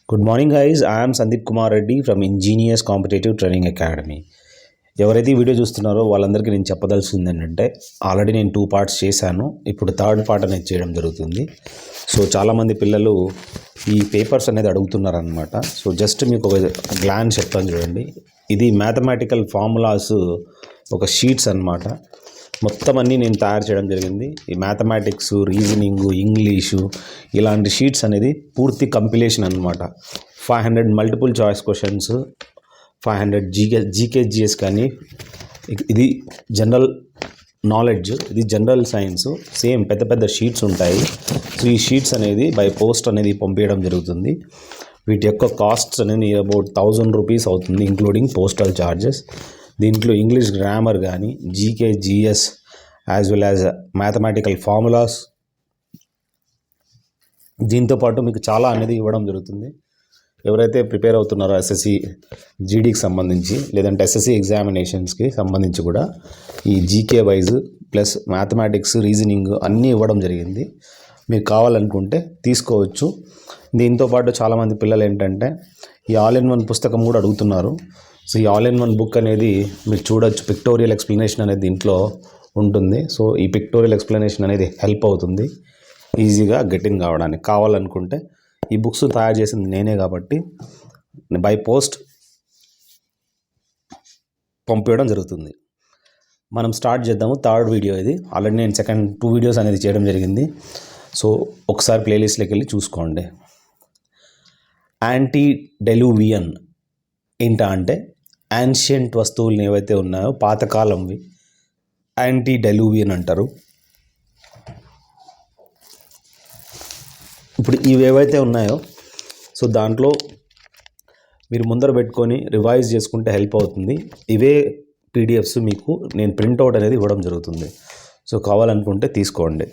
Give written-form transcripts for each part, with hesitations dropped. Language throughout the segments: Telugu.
Good morning, guys. I am Sandeep Kumar Reddy from Ingenious Competitive Training Academy. ఎవరైతే ఈ వీడియో చూస్తున్నారో వాళ్ళందరికీ నేను చెప్పదలుచుకుంది ఏంటంటే ఆల్రెడీ నేను 2 పార్ట్స్ చేశాను. ఇప్పుడు థర్డ్ పార్ట్ అనేది చేయడం జరుగుతుంది. సో చాలామంది పిల్లలు ఈ పేపర్స్ అనేది అడుగుతున్నారనమాట. సో జస్ట్ మీకు ఒక గ్లాన్స్ చెప్తాను చూడండి. ఇది మ్యాథమెటికల్ ఫార్ములాస్ ఒక షీట్స్ అన్నమాట. మొత్తం అన్నీ నేను తయారు చేయడం జరిగింది. ఈ మ్యాథమెటిక్స్, రీజనింగు, ఇంగ్లీషు ఇలాంటి షీట్స్ అనేది పూర్తి కంపిలేషన్ అనమాట. 500 multiple choice questions, 500 GK GS, కానీ ఇది జనరల్ నాలెడ్జ్, ఇది జనరల్ సైన్స్. సేమ్ పెద్ద పెద్ద షీట్స్ ఉంటాయి. సో ఈ షీట్స్ అనేది బై పోస్ట్ అనేది పంపించడం జరుగుతుంది. వీటి యొక్క కాస్ట్స్ అనేది అబౌట్ 1000 రూపీస్ అవుతుంది, ఇంక్లూడింగ్ పోస్టల్ ఛార్జెస్. దీంట్లో ఇంగ్లీష్ గ్రామర్ కానీ, GK GS as well as mathematical formulas, దీంతోపాటు మీకు చాలా అనేది ఇవ్వడం జరుగుతుంది. ఎవరైతే ప్రిపేర్ అవుతున్నారో ఎస్ఎస్సి జీడీకి సంబంధించి, లేదంటే ఎస్ఎస్సి ఎగ్జామినేషన్స్కి సంబంధించి కూడా ఈ GK wise plus mathematics, reasoning అన్నీ ఇవ్వడం జరిగింది. మీకు కావాలనుకుంటే తీసుకోవచ్చు. దీంతోపాటు చాలామంది పిల్లలు ఏంటంటే ఈ ఆల్ ఇన్ వన్ పుస్తకం కూడా అడుగుతున్నారు. సో ఈ ఆల్ ఇన్ వన్ బుక్ అనేది మీరు చూడొచ్చు, పిక్టోరియల్ ఎక్స్ప్లెనేషన్ అనేది దీంట్లో ఉంటుంది. సో ఈ పిక్టోరియల్ ఎక్స్ప్లెనేషన్ అనేది హెల్ప్ అవుతుంది ఈజీగా గెటింగ్ కావడానికి. కావాలనుకుంటే ఈ బుక్స్ తయారు చేసింది నేనే కాబట్టి బై పోస్ట్ పంపించడం జరుగుతుంది. మనం స్టార్ట్ చేద్దాము. థర్డ్ వీడియో ఇది. ఆల్రెడీ నేను సెకండ్ 2 వీడియోస్ అనేది చేయడం జరిగింది. సో ఒకసారి ప్లేలిస్ట్లోకి వెళ్ళి చూసుకోండి. యాంటీ డెలూవియన్ ఏంటా అంటే యాన్షియంట్ వస్తువులు ఏవైతే ఉన్నాయో పాతకాలంవి యాంటీ డెలూవియన్ అంటారు. ఇప్పుడు ఇవి ఏవైతే ఉన్నాయో సో దాంట్లో మీరు ముందర పెట్టుకొని రివైజ్ చేసుకుంటే హెల్ప్ అవుతుంది. ఇవే పీడిఎఫ్స్ మీకు నేను ప్రింట్అవుట్ అనేది ఇవ్వడం జరుగుతుంది. సో కావాలనుకుంటే తీసుకోండి.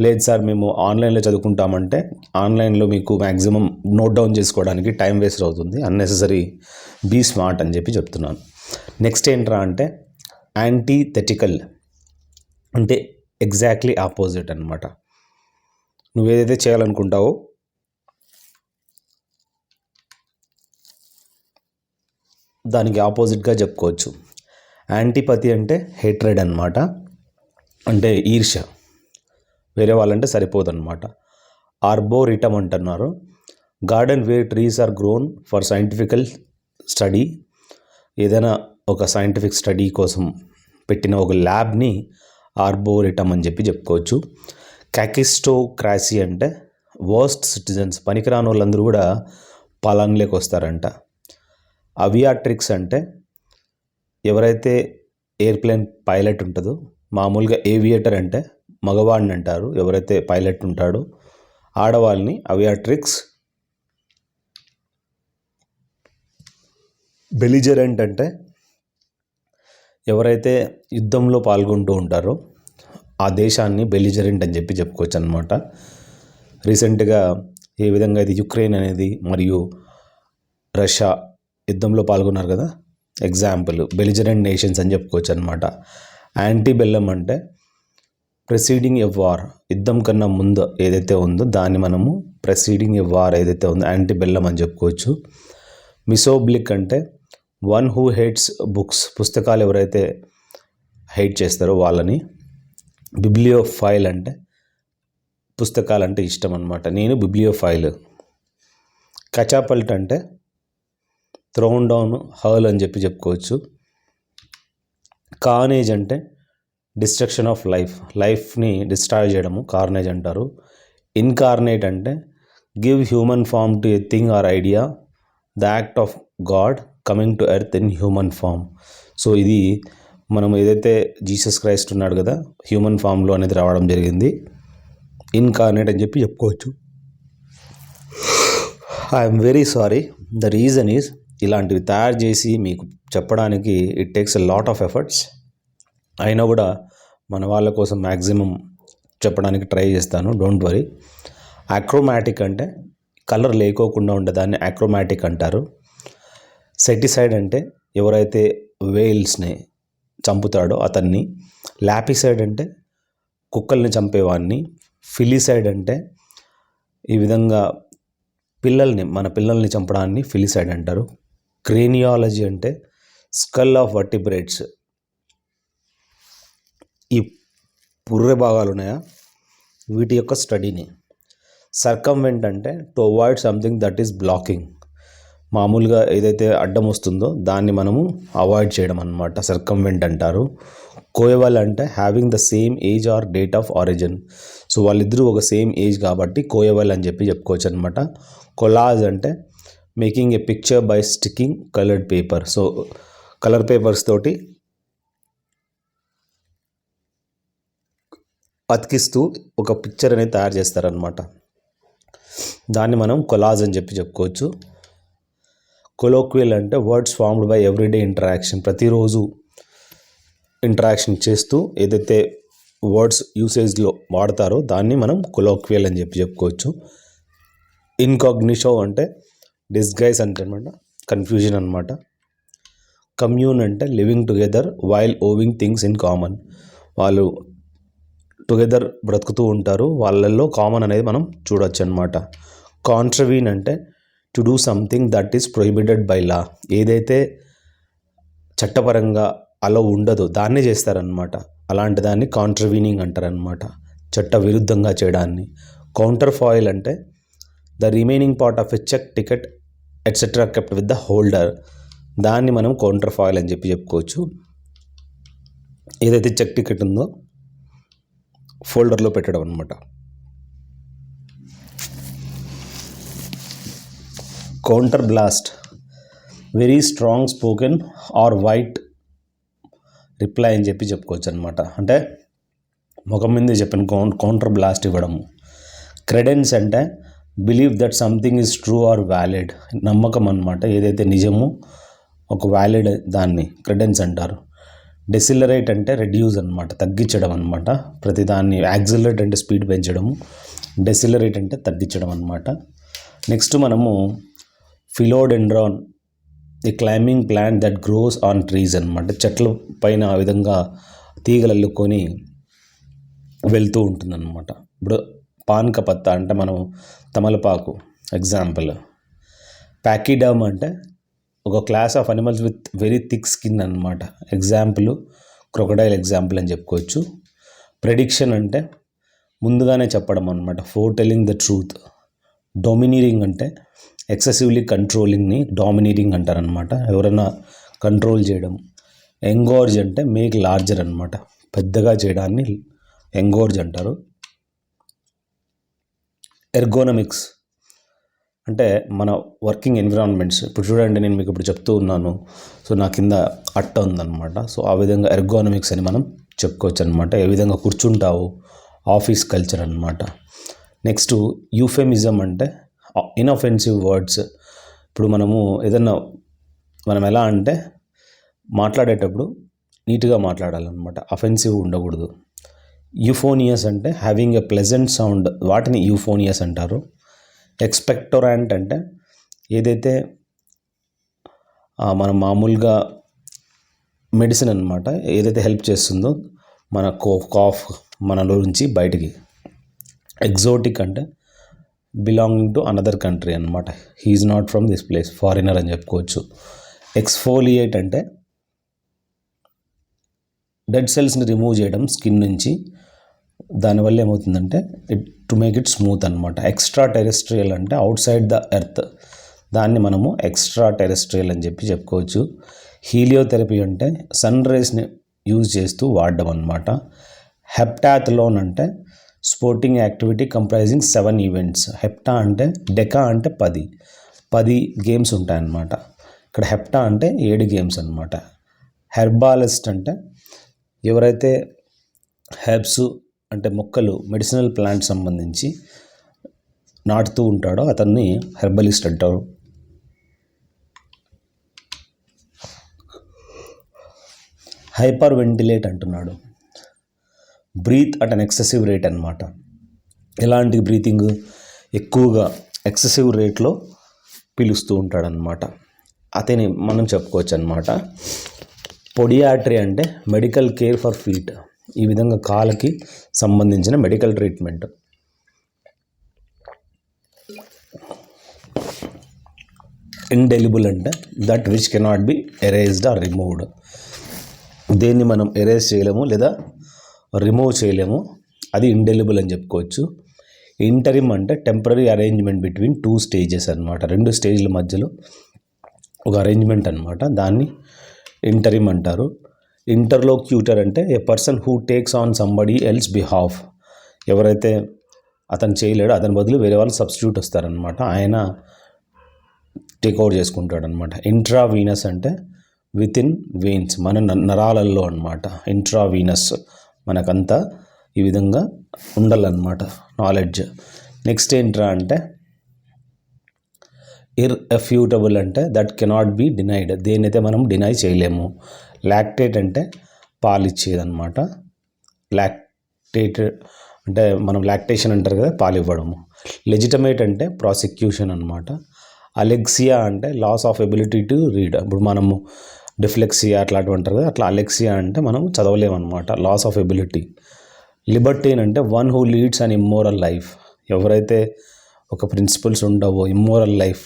లేదు సార్ మేము ఆన్లైన్లో చదువుకుంటామంటే ఆన్లైన్లో మీకు మ్యాక్సిమం నోట్ డౌన్ చేసుకోవడానికి టైం వేస్ట్ అవుతుంది. అన్నెసెసరీ బీ స్మార్ట్ అని చెప్పి చెప్తున్నాను. నెక్స్ట్ ఏంట్రా అంటే యాంటీథెటికల్, అంటే ఎగ్జాక్ట్లీ ఆపోజిట్ అనమాట. నువ్వేదైతే చేయాలనుకుంటావో దానికి ఆపోజిట్గా చెప్పుకోవచ్చు. యాంటీపతి అంటే హేట్రెడ్ అనమాట, అంటే ఈర్ష్య, వేరే వాళ్ళంటే సరిపోదన్నమాట. ఆర్బోరిటమ్ అంటున్నారు. Garden where trees are grown for scientifical study. ఏదైనా ఒక సైంటిఫిక్ స్టడీ కోసం పెట్టిన ఒక ల్యాబ్ని ఆర్బోరిటమ్ అని చెప్పి చెప్పుకోవచ్చు. క్యాకిస్టోక్రాసీ అంటే వర్స్ట్ సిటిజన్స్, పనికిరాని వాళ్ళందరూ కూడా పాలనలోకి వస్తారంట. అవియాట్రిక్స్ అంటే ఎవరైతే ఎయిర్ప్లేన్ పైలట్ ఉంటుందో, మామూలుగా ఏవియేటర్ అంటే మగవాడిని అంటారు, ఎవరైతే పైలట్ ఉంటాడో ఆడవాళ్ళని అవియాట్రిక్స్. బెలిజరెంట్ అంటే ఎవరైతే యుద్ధంలో పాల్గొంటూ ఉంటారో ఆ దేశాన్ని బెలిజరెంట్ అని చెప్పి చెప్పుకోవచ్చు అనమాట. రీసెంట్గా ఏ విధంగా ఇది యుక్రెయిన్ అనేది మరియు రష్యా యుద్ధంలో పాల్గొన్నారు కదా, ఎగ్జాంపుల్ బెలిజరెంట్ నేషన్స్ అని చెప్పుకోవచ్చు అనమాట. యాంటీబెల్లం అంటే ప్రెసీడింగ్ ఎ వార్, యుద్ధం కన్నా ముందు ఏదైతే ఉందో దాన్ని మనము ప్రెసీడింగ్ ఎ వార్ ఏదైతే ఉందో యాంటీబెల్లం అని చెప్పుకోవచ్చు. మిసోబ్లిక్ అంటే వన్ హూ హేట్స్ బుక్స్, పుస్తకాలు ఎవరైతే హేట్ చేస్తారో వాళ్ళని. బిబ్లియోఫైల్ అంటే పుస్తకాలంటే ఇష్టం అనమాట, నేను బిబ్లియోఫైల్. కచాపల్ట్ అంటే థ్రోన్ డౌన్, హర్ల్ అని చెప్పి చెప్పుకోవచ్చు. కార్నేజ్ అంటే డిస్ట్రక్షన్ ఆఫ్ లైఫ్, లైఫ్ని డిస్ట్రాయ్ చేయడము కార్నేజ్ అంటారు. ఇన్కార్నేట్ అంటే give human form to a thing or idea, the act of God coming to earth in human form. So ఇది మనం ఏదైతే జీసస్ క్రైస్ట్ ఉన్నాడు కదా, హ్యూమన్ ఫామ్లో అనేది రావడం జరిగింది, ఇన్కార్నేట్ అని చెప్పి చెప్పుకోవచ్చు. I'm very sorry, the reason is ఇలాంటివి తయారు చేసి మీకు చెప్పడానికి it takes a lot of efforts. అయినా కూడా మన వాళ్ళ కోసం మ్యాక్సిమం చెప్పడానికి ట్రై చేస్తాను, డోంట్ వరీ. అక్రోమాటిక్ అంటే కలర్ లేకోకుండా ఉండేదాన్ని అక్రోమాటిక్ అంటారు. సెటిసైడ్ అంటే ఎవరైతే వేల్స్ని చంపుతాడో అతన్ని. లాపిసైడ్ అంటే కుక్కల్ని చంపేవాడిని. ఫిలిసైడ్ అంటే ఈ విధంగా మన పిల్లల్ని చంపడాన్ని ఫిలిసైడ్ అంటారు. క్రేనియాలజీ అంటే స్కల్ ఆఫ్ వర్టిబ్రేట్స్, ఈ పుర్రె భాగాలు ఉన్నాయా వీటి యొక్క స్టడీని. సర్కంవెంట్ అంటే to avoid something that is blocking, మామూలుగా ఏదైతే అడ్డం వస్తుందో దాన్ని మనము అవాయిడ్ చేయడం అన్నమాట సర్కంవెంట్ అంటారు. కోయవల్ అంటే having the same age or date of origin, so వాళ్ళిద్దరూ ఒక సేమ్ ఏజ్ కాబట్టి కోయవల్ అని చెప్పుకోవచ్చు అనమాట. కొలాజ్ అంటే making a picture by sticking coloured paper, so colour papers తోటి అతికిస్తూ ఒక పిక్చర్ అనేది తయారు చేస్తారనమాట, దాన్ని మనం కొలాజ్ అని చెప్పుకోవచ్చు. కొలోక్వియల్ అంటే words formed by everyday interaction, ప్రతిరోజు ఇంటరాక్షన్ చేస్తూ ఏదైతే వర్డ్స్ యూసేజ్లో వాడతారో దాన్ని మనం కొలోక్వియల్ అని చెప్పుకోవచ్చు. ఇన్కాగ్నిషో అంటే డిస్గైజ్ అంటే అనమాట, కన్ఫ్యూజన్ అనమాట. కమ్యూన్ అంటే living together while owing things in common, వాళ్ళు టుగెదర్ బ్రతుకుతూ ఉంటారు, వాళ్ళల్లో కామన్ అనేది మనం చూడొచ్చు అనమాట. కాంట్రవీన్ అంటే to do something that is prohibited by law, ఏదైతే చట్టపరంగా అలా ఉండదో దాన్ని చేస్తారనమాట, అలాంటి దాన్ని కాంట్రవీనింగ్ అంటారనమాట, చట్ట విరుద్ధంగా చేయడాన్ని. కౌంటర్ ఫాయిల్ అంటే the remaining part of a cheque ticket etcetera kept with the holder, దాన్ని మనం కౌంటర్ ఫాయిల్ అని చెప్పుకోవచ్చు. ఏదైతే చెక్ టికెట్ ఉందో ఫోల్డర్లో పెట్టడం అనమాట. Counter blast very strong spoken or white reply అని చెప్పుకోవచ్చు అనమాట, అంటే ముఖం మీద చెప్పిన కౌంటర్ బ్లాస్ట్ ఇవ్వడము. క్రెడెన్స్ అంటే believe that something is true or valid, నమ్మకం అనమాట, ఏదైతే నిజమో ఒక వ్యాలిడ్ దాన్ని క్రెడెన్స్ అంటారు. డెసిలరేట్ అంటే రెడ్యూస్ అనమాట, తగ్గించడం అనమాట, ప్రతిదాన్ని. యాక్సిలరేట్ అంటే స్పీడ్ పెంచడము, డెసిలరేట్ అంటే తగ్గించడం అనమాట. నెక్స్ట్ మనము philodendron, the climbing plant that gross on trees అనమాట, చెట్ల పైన ఆ విధంగా తీగలు అల్లుకొని వెళ్తూ ఉంటుందన్నమాట. ఇప్పుడు పాన్క పత్త అంటే మనం తమలపాకు ఎగ్జాంపుల్. ప్యాకిడమ్ అంటే ఒక class of animals with very thick skin అనమాట, ఎగ్జాంపుల్ క్రొకడైల్ ఎగ్జాంపుల్ అని చెప్పుకోవచ్చు. ప్రెడిక్షన్ అంటే ముందుగానే చెప్పడం అనమాట, ఫోర్ టెల్లింగ్ ద ట్రూత్. డొమినీరింగ్ అంటే ఎక్సెసివ్లీ కంట్రోలింగ్ని డామినేటింగ్ అంటారనమాట, ఎవరైనా కంట్రోల్ చేయడం. ఎంగోర్జ్ అంటే మేక్ లార్జర్ అనమాట, పెద్దగా చేయడాన్ని ఎంగోర్జ్ అంటారు. ఎర్గోనమిక్స్ అంటే మన వర్కింగ్ ఎన్విరాన్మెంట్స్, ఇప్పుడు చూడండి నేను మీకు ఇప్పుడు చెప్తూ ఉన్నాను, సో నా కింద అట్ట ఉందన్నమాట, సో ఆ విధంగా ఎర్గోనమిక్స్ అని మనం చెప్పుకోవచ్చు అనమాట, ఏ విధంగా కూర్చుంటావు, ఆఫీస్ కల్చర్ అనమాట. నెక్స్ట్ యూఫెమిజం అంటే ఇన్అఫెన్సివ్ వర్డ్స్, ఇప్పుడు మనం ఎలా అంటే మాట్లాడేటప్పుడు నీట్గా మాట్లాడాలన్నమాట, అఫెన్సివ్ ఉండకూడదు. యూఫోనియస్ అంటే హ్యావింగ్ ఎ ప్లెజెంట్ సౌండ్, వాటిని యూఫోనియస్ అంటారు. ఎక్స్పెక్టోరాంట్ అంటే ఏదైతే మనం మామూలుగా మెడిసిన్ అనమాట, ఏదైతే హెల్ప్ చేస్తుందో మన కాఫ్ మనలో నుంచి బయటికి. ఎగ్జోటిక్ అంటే బిలాంగింగ్ టు అనదర్ కంట్రీ అనమాట, he is not from this place, foreigner అని చెప్పుకోవచ్చు. ఎక్స్ఫోలియేట్ అంటే డెడ్ సెల్స్ని రిమూవ్ చేయడం స్కిన్ నుంచి, దానివల్ల ఏమవుతుందంటే టు మేక్ ఇట్ స్మూత్ అనమాట. ఎక్స్ట్రా టెరెస్ట్రియల్ అంటే అవుట్ సైడ్ ద ఎర్త్, దాన్ని మనము ఎక్స్ట్రా టెరెస్ట్రియల్ అని చెప్పుకోవచ్చు. హీలియోథెరపీ అంటే సన్ రేస్ని యూజ్ చేస్తూ వాడడం అనమాట. హెప్టాథ్లాన్ అంటే స్పోర్టింగ్ యాక్టివిటీ కంప్రైజింగ్ 7 ఈవెంట్స్. హెప్టా అంటే డెకా అంటే 10 గేమ్స్ ఉంటాయన్నమాట, ఇక్కడ హెప్టా అంటే 7 గేమ్స్ అనమాట. హెర్బాలిస్ట్ అంటే ఎవరైతే హెర్బ్స్ అంటే మొక్కలు మెడిసినల్ ప్లాంట్ సంబంధించి నాటుతూ ఉంటాడో అతన్ని హెర్బలిస్ట్ అంటారు. హైపర్ వెంటిలేట్ అంటున్నాడు, breathe at an excessive rate అనమాట, ఎలాంటి బ్రీతింగ్ ఎక్కువగా ఎక్సెసివ్ రేట్లో పిలుస్తూ ఉంటాడనమాట, అతని మనం చెప్పుకోవచ్చు అనమాట. పొడియాట్రీ అంటే మెడికల్ కేర్ ఫర్ ఫీట్, ఈ విధంగా కాళ్ళకి సంబంధించిన మెడికల్ ట్రీట్మెంట్. ఇండెలిబుల్ అంటే that which cannot be erased or removed. దేన్ని మనం ఎరేజ్ చేయలేము లేదా రిమూవ్ చేయలేము, అది ఇండెలిబుల్ అని చెప్పుకోవచ్చు. ఇంటరిమ్ అంటే temporary arrangement between two stages అనమాట, రెండు స్టేజ్ల మధ్యలో ఒక అరేంజ్మెంట్ అనమాట, దాన్ని ఇంటరిమ్ అంటారు. ఇంటర్లోక్యూటర్ అంటే a person who takes on somebody else behalf, ఎవరైతే అతను చేయలేడో అతని బదులు వేరే వాళ్ళు సబ్స్టిట్యూట్ వస్తారనమాట, ఆయన టేక్ఓవర్ చేసుకుంటాడు అనమాట. ఇంట్రావీనస్ అంటే విత్ ఇన్ వెయిన్స్, మన నరాలలో అనమాట. ఇంట్రావీనస్ మనకంతా ఈ విధంగా ఉండాలన్నమాట నాలెడ్జ్. నెక్స్ట్ ఏంట్రా అంటే ఇర్రెఫ్యూటబుల్ అంటే దట్ కెనాట్ బి డినైడ్, దేనైతే మనం డినై చేయలేము. లాక్టేట్ అంటే పాలిచ్చేదన్నమాట. లాక్టేటెడ్ అంటే మనం లాక్టేషన్ అంటారు కదా, పాలు ఇవ్వడము. లెజిటమేట్ అంటే ప్రాసిక్యూషన్ అనమాట. అలెక్సియా అంటే loss of ability to read, ఇప్పుడు మనము డిఫ్లెక్సియా అట్లాంటివి అంటారు కదా, అట్లా అలెక్సియా అంటే మనం చదవలేమన్నమాట, లాస్ ఆఫ్ ఎబిలిటీ. లిబర్టీన్ అంటే one who leads an immoral life, ఎవరైతే ఒక ప్రిన్సిపల్స్ ఉండవో ఇమ్మోరల్ లైఫ్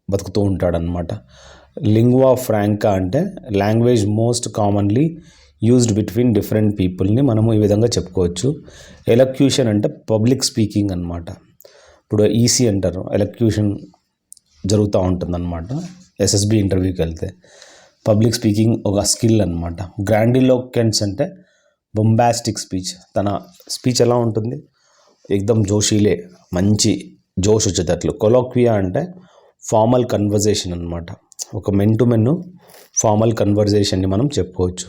బతుకుతూ ఉంటాడనమాట. లింగ్వా ఫ్రాంకా అంటే language most commonly used between different పీపుల్ని మనము ఈ విధంగా చెప్పుకోవచ్చు. ఎలక్యూషన్ అంటే పబ్లిక్ స్పీకింగ్ అనమాట. ఇప్పుడు ఈసీ అంటారు, ఎలక్యూషన్ జరుగుతూ ఉంటుందన్నమాట. ఎస్ఎస్బి ఇంటర్వ్యూకి వెళ్తే పబ్లిక్ స్పీకింగ్ ఒక స్కిల్ అనమాట. గ్రాండిలోక్వెన్స్ అంటే బొంబాస్టిక్ స్పీచ్, తన స్పీచ్ ఎలా ఉంటుంది, ఎక్దమ్ జోషీలే, మంచి జోష్ వచ్చేటట్లు. కొలోక్వియా అంటే ఫార్మల్ కన్వర్జేషన్ అనమాట, ఒక మెన్ టు మెన్ ఫార్మల్ కన్వర్జేషన్ని మనం చెప్పుకోవచ్చు.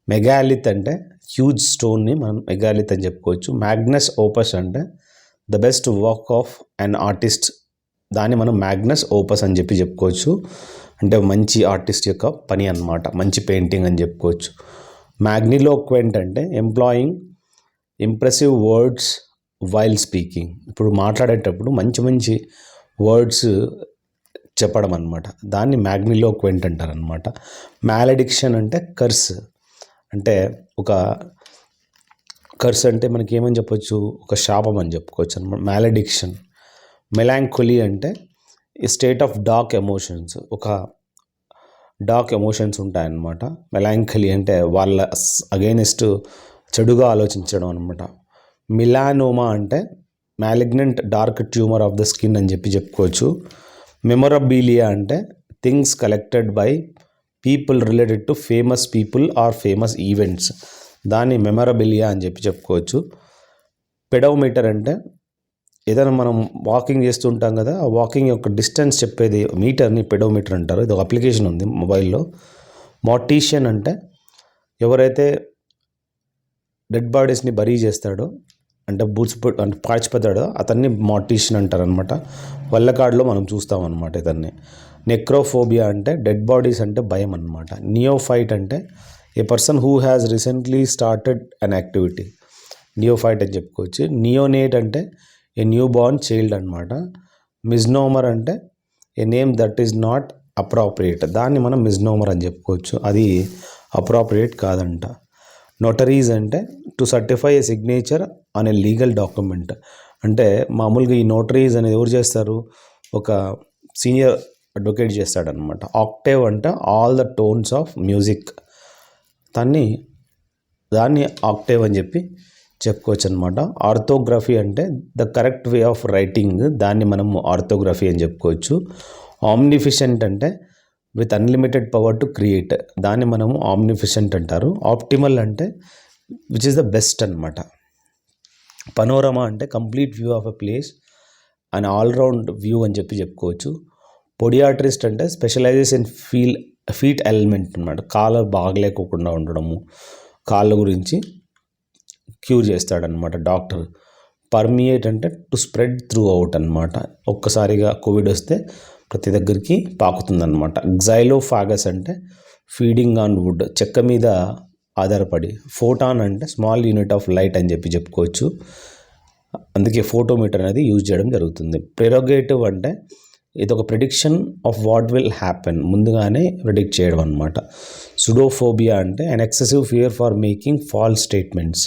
మెగాలిత్ అంటే హ్యూజ్ స్టోన్ని మనం మెగాలిత్ అని చెప్పుకోవచ్చు. మ్యాగ్నస్ ఓపస్ అంటే the best work of an artist, దాన్ని మనం మ్యాగ్నస్ ఓపస్ అని చెప్పుకోవచ్చు. అంటే మంచి ఆర్టిస్ట్ యొక్క పని అన్నమాట, మంచి పెయింటింగ్ అని చెప్పుకోవచ్చు. మ్యాగ్నిలోక్వెంట్ అంటే employing impressive words while speaking, ఇప్పుడు మాట్లాడేటప్పుడు మంచి మంచి వర్డ్స్ చెప్పడం అనమాట, దాన్ని మ్యాగ్నిలోక్వెంట్ అంటారనమాట. మ్యాలడిక్షన్ అంటే కర్స్, అంటే ఒక కర్స్ అంటే మనకి ఏమని చెప్పొచ్చు, ఒక శాపం అని చెప్పుకోవచ్చు అనమాట, మ్యాలడిక్షన్. మెలాంకోలీ అంటే ఈ స్టేట్ ఆఫ్ డార్క్ ఎమోషన్స్, ఒక డార్క్ ఎమోషన్స్ ఉంటాయన్నమాట. మెలాంకలీ అంటే వాళ్ళ అగైనెస్ట్ చెడుగా ఆలోచించడం అనమాట. మిలానోమా అంటే malignant dark tumour of the skin అని చెప్పుకోవచ్చు. మెమొరబిలియా అంటే things collected by people related to famous people or famous events, దాన్ని మెమొరబిలియా అని చెప్పుకోవచ్చు. పెడోమీటర్ అంటే ఏదైనా మనం వాకింగ్ చేస్తుంటాం కదా, ఆ వాకింగ్ యొక్క డిస్టెన్స్ చెప్పేది మీటర్ని పెడోమీటర్ అంటారు. ఇది ఒక అప్లికేషన్ ఉంది మొబైల్లో. మార్టీషియన్ అంటే ఎవరైతే డెడ్ బాడీస్ని బరీ చేస్తాడో, అంటే అంటే పాచిపోతాడో అతన్ని మార్టీషియన్ అంటారనమాట. వల్లకాడులో మనం చూస్తామన్నమాట ఇతన్ని. నెక్రోఫోబియా అంటే డెడ్ బాడీస్ అంటే భయం అనమాట. నియోఫైట్ అంటే a person who has recently started an activity, neophyte అని చెప్పుకోవచ్చు. నియోనేట్ అంటే ఏ న్యూ బార్న్ చైల్డ్ అనమాట. మిస్నోమర్ అంటే a name that is not appropriate, దాన్ని మనం మిస్నోమర్ అని చెప్పుకోవచ్చు, అది అప్రాప్రియేట్ కాదంట. నోటరీస్ అంటే to certify A signature on a legal document, అంటే మామూలుగా ఈ నోటరీస్ అనేది ఎవరు చేస్తారు, ఒక సీనియర్ అడ్వకేట్ చేస్తాడనమాట. ఆక్టేవ్ అంటే all the tones of music, దాన్ని ఆక్టేవ్ అని చెప్పుకోవచ్చు అనమాట. ఆర్థోగ్రఫీ అంటే the correct way of writing, దాన్ని మనం ఆర్థోగ్రఫీ అని చెప్పుకోవచ్చు. ఆమ్నిఫిషెంట్ అంటే with unlimited power to create, దాన్ని మనము ఆమ్నిఫిషెంట్ అంటారు. ఆప్టిమల్ అంటే విచ్ ఈస్ ద బెస్ట్ అనమాట. పనోరమా అంటే complete view of a place and all round view అని చెప్పుకోవచ్చు. పొడియాట్రిస్ట్ అంటే స్పెషలైజెస్ ఇన్ ఫీట్ ఎలిమెంట్ అనమాట, కాళ్ళు బాగలేకోకుండా ఉండడము, కాళ్ళ గురించి క్యూర్ చేస్తాడనమాట డాక్టర్. పర్మియేట్ అంటే టు స్ప్రెడ్ త్రూ అవుట్ అనమాట, ఒక్కసారిగా కోవిడ్ వస్తే ప్రతి దగ్గరికి పాకుతుందన్నమాట. గ్జైలోఫాగస్ అంటే ఫీడింగ్ ఆన్ వుడ్, చెక్క మీద ఆధారపడి. ఫోటాన్ అంటే స్మాల్ యూనిట్ ఆఫ్ లైట్ అని చెప్పుకోవచ్చు, అందుకే ఫోటోమీటర్ అనేది యూజ్ చేయడం జరుగుతుంది. ప్రెరోగేటివ్ అంటే ఇది ఒక prediction of what will happen, ముందుగానే ప్రిడిక్ట్ చేయడం అనమాట. సుడోఫోబియా అంటే an excessive fear for making false statements,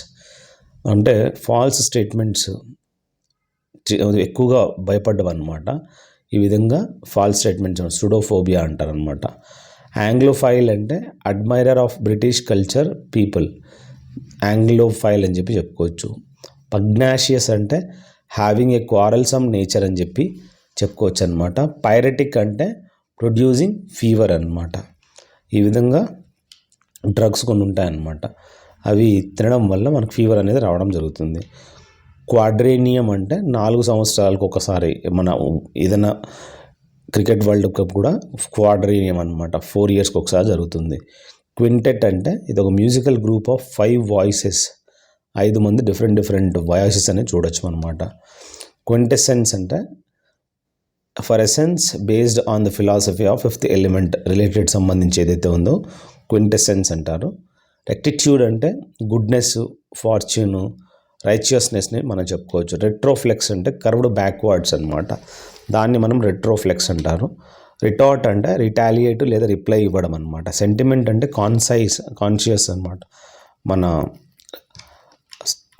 అంటే ఫాల్స్ స్టేట్మెంట్స్ ఎక్కువగా భయపడ్డం అనమాట. ఈ విధంగా ఫాల్స్ స్టేట్మెంట్స్ సుడోఫోబియా అంటారనమాట. ఆంగ్లోఫైల్ అంటే admirer of British culture people, anglophile అని చెప్పి చెప్పుకోవచ్చు. పగ్నాషియస్ అంటే హ్యావింగ్ ఏ క్వారల్సమ్ నేచర్ అని చెప్పి చెప్పుకోవచ్చు అనమాట. పైరటిక్ అంటే ప్రొడ్యూసింగ్ ఫీవర్ అనమాట. ఈ విధంగా డ్రగ్స్ కొన్ని ఉంటాయన్నమాట, అవి తినడం వల్ల మనకు ఫీవర్ అనేది రావడం జరుగుతుంది. క్వాడ్రేనియం అంటే 4 సంవత్సరాలకు ఒకసారి మన ఏదైనా క్రికెట్ వరల్డ్ కప్ కూడా క్వాడ్రేనియం అనమాట, 4 yearsకి ఒకసారి జరుగుతుంది. క్వింటెట్ అంటే ఇది ఒక మ్యూజికల్ గ్రూప్ ఆఫ్ 5 వాయిసెస్, 5 మంది డిఫరెంట్ వాయిసెస్ అని చూడొచ్చు అనమాట. క్వింటెసెన్స్ అంటే for essence based on the philosophy of 5th element related సంబంధించి ఏదైతే ఉందో క్వింటెసెన్స్ అంటారు. రెక్టిట్యూడ్ అంటే గుడ్నెస్, ఫార్చ్యూన్, రైచియస్నెస్ని మనం చెప్పుకోవచ్చు. రెట్రోఫ్లెక్స్ అంటే కర్వ్డ్ బ్యాక్వర్డ్స్ అనమాట, దాన్ని మనం రెట్రోఫ్లెక్స్ అంటారు. రిటార్ట్ అంటే రిటాలియేట్ లేదా రిప్లై ఇవ్వడం అనమాట. సెంటిమెంట్ అంటే కాన్షియస్ అనమాట,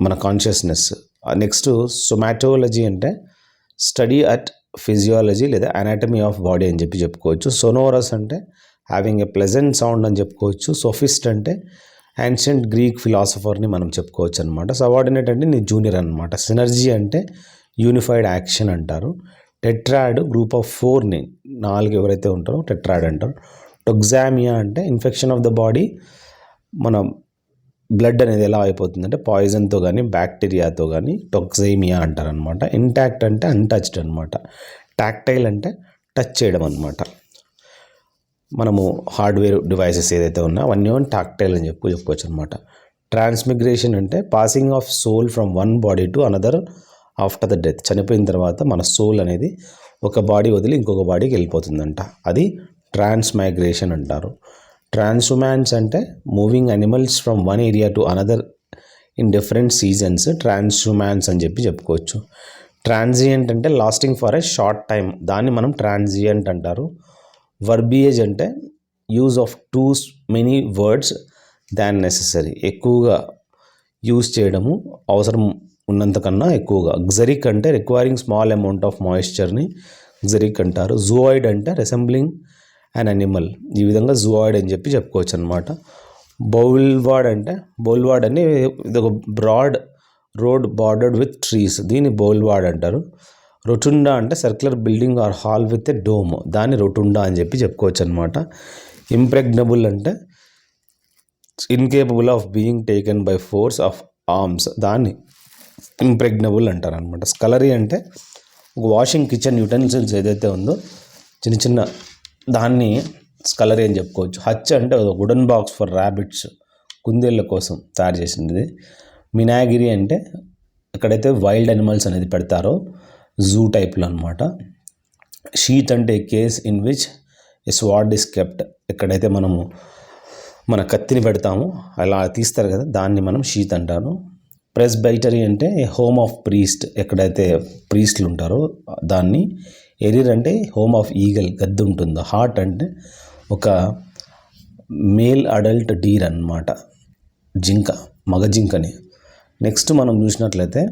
మన కాన్షియస్నెస్. నెక్స్ట్ సొమాటోలజీ అంటే స్టడీ అట్ ఫిజియాలజీ లేదా అనాటమీ ఆఫ్ బాడీ అని చెప్పి చెప్పుకోవచ్చు. సొనోరస్ అంటే హ్యావింగ్ ఏ ప్లెజెంట్ సౌండ్ అని చెప్పుకోవచ్చు. సోఫిస్ట్ అంటే యాన్షియంట్ గ్రీక్ ఫిలాసఫర్ని మనం చెప్పుకోవచ్చు అనమాట. సబార్డినేట్ అంటే నీ జూనియర్ అనమాట. సినర్జీ అంటే యూనిఫైడ్ యాక్షన్ అంటారు. టెట్రాడ్ గ్రూప్ ఆఫ్ 4ని 4 ఎవరైతే ఉంటారో టెట్రాడ్ అంటారు. టొక్సామియా అంటే ఇన్ఫెక్షన్ ఆఫ్ ద బాడీ, మన బ్లడ్ అనేది ఎలా అయిపోతుందంటే పాయిజన్తో కానీ బ్యాక్టీరియాతో కానీ టొక్సేమియా అంటారనమాట. ఇంటాక్ట్ అంటే అన్టచ్డ్ అనమాట. టాక్టైల్ అంటే టచ్ చేయడం అనమాట. మనము హార్డ్వేర్ డివైసెస్ ఏదైతే ఉన్నా అవన్నీ టాక్టైల్ అని చెప్పుకోవచ్చు అనమాట. ట్రాన్స్మిగ్రేషన్ అంటే passing of soul from one body to another after the death. చనిపోయిన తర్వాత మన సోల్ అనేది ఒక బాడీ వదిలి ఇంకొక బాడీకి వెళ్ళిపోతుందంట, అది ట్రాన్స్మైగ్రేషన్ అంటారు. ట్రాన్స్హుమాన్స్ అంటే moving animals from one area to another in different seasons, transhumance అని చెప్పి చెప్పుకోవచ్చు. ట్రాన్సియంట్ అంటే lasting for a short time, దాన్ని మనం ట్రాన్సియంట్ అంటారు. వర్బియేజ్ అంటే use of too many words than necessary, ఎక్కువగా యూజ్ చేయడము అవసరం ఉన్నంతకన్నా ఎక్కువగా. గ్జరిక్ అంటే రిక్వైరింగ్ స్మాల్ అమౌంట్ ఆఫ్ మాయిశ్చర్ని గ్జరిక్ అంటారు. జూయిడ్ అంటే రెసెంబ్లింగ్ అన్ అనిమల్, ఈ విధంగా జూయిడ్ అని చెప్పి చెప్పుకోవచ్చు అనమాట. బౌల్వార్డ్ అంటే ఇది ఒక broad road bordered with trees, దీన్ని బౌల్వార్డ్ అంటారు. రొటుండా అంటే circular building or hall with a dome, దాన్ని రొటుండా అని చెప్పి చెప్పుకోవచ్చు అనమాట. ఇంప్రెగ్నబుల్ అంటే incapable of being taken by force of arms, దాన్ని ఇంప్రెగ్నబుల్ అంటారు అనమాట. స్కలరీ అంటే ఒక వాషింగ్ కిచెన్ యూటెన్సిల్స్ ఏదైతే ఉందో చిన్న చిన్న దాన్ని స్కలరీ అని చెప్పుకోవచ్చు. హచ్ అంటే ఒక వుడెన్ బాక్స్ ఫర్ ర్యాబిట్స్, కుందేళ్ళ కోసం తయారు చేసింది. మినాగిరి అంటే ఎక్కడైతే వైల్డ్ అనిమల్స్ అనేది పెడతారో జూ టైప్లో అనమాట. షీత్ అంటే case in which a sword is kept, ఎక్కడైతే మనము మన కత్తిని పెడతాము అలా తీస్తారు కదా, దాన్ని మనం షీత్ అంటారు. ప్రెస్బైటరీ అంటే హోమ్ ఆఫ్ ప్రీస్ట్, ఎక్కడైతే ప్రీస్ట్లు ఉంటారో దాన్ని. ఎరిర్ అంటే హోమ్ ఆఫ్ ఈగల్, గద్దు ఉంటుందో. హార్ట్ అంటే ఒక మేల్ అడల్ట్ డీర్ అన్నమాట, జింక, మగ జింకని. నెక్స్ట్ మనం చూసినట్లయితే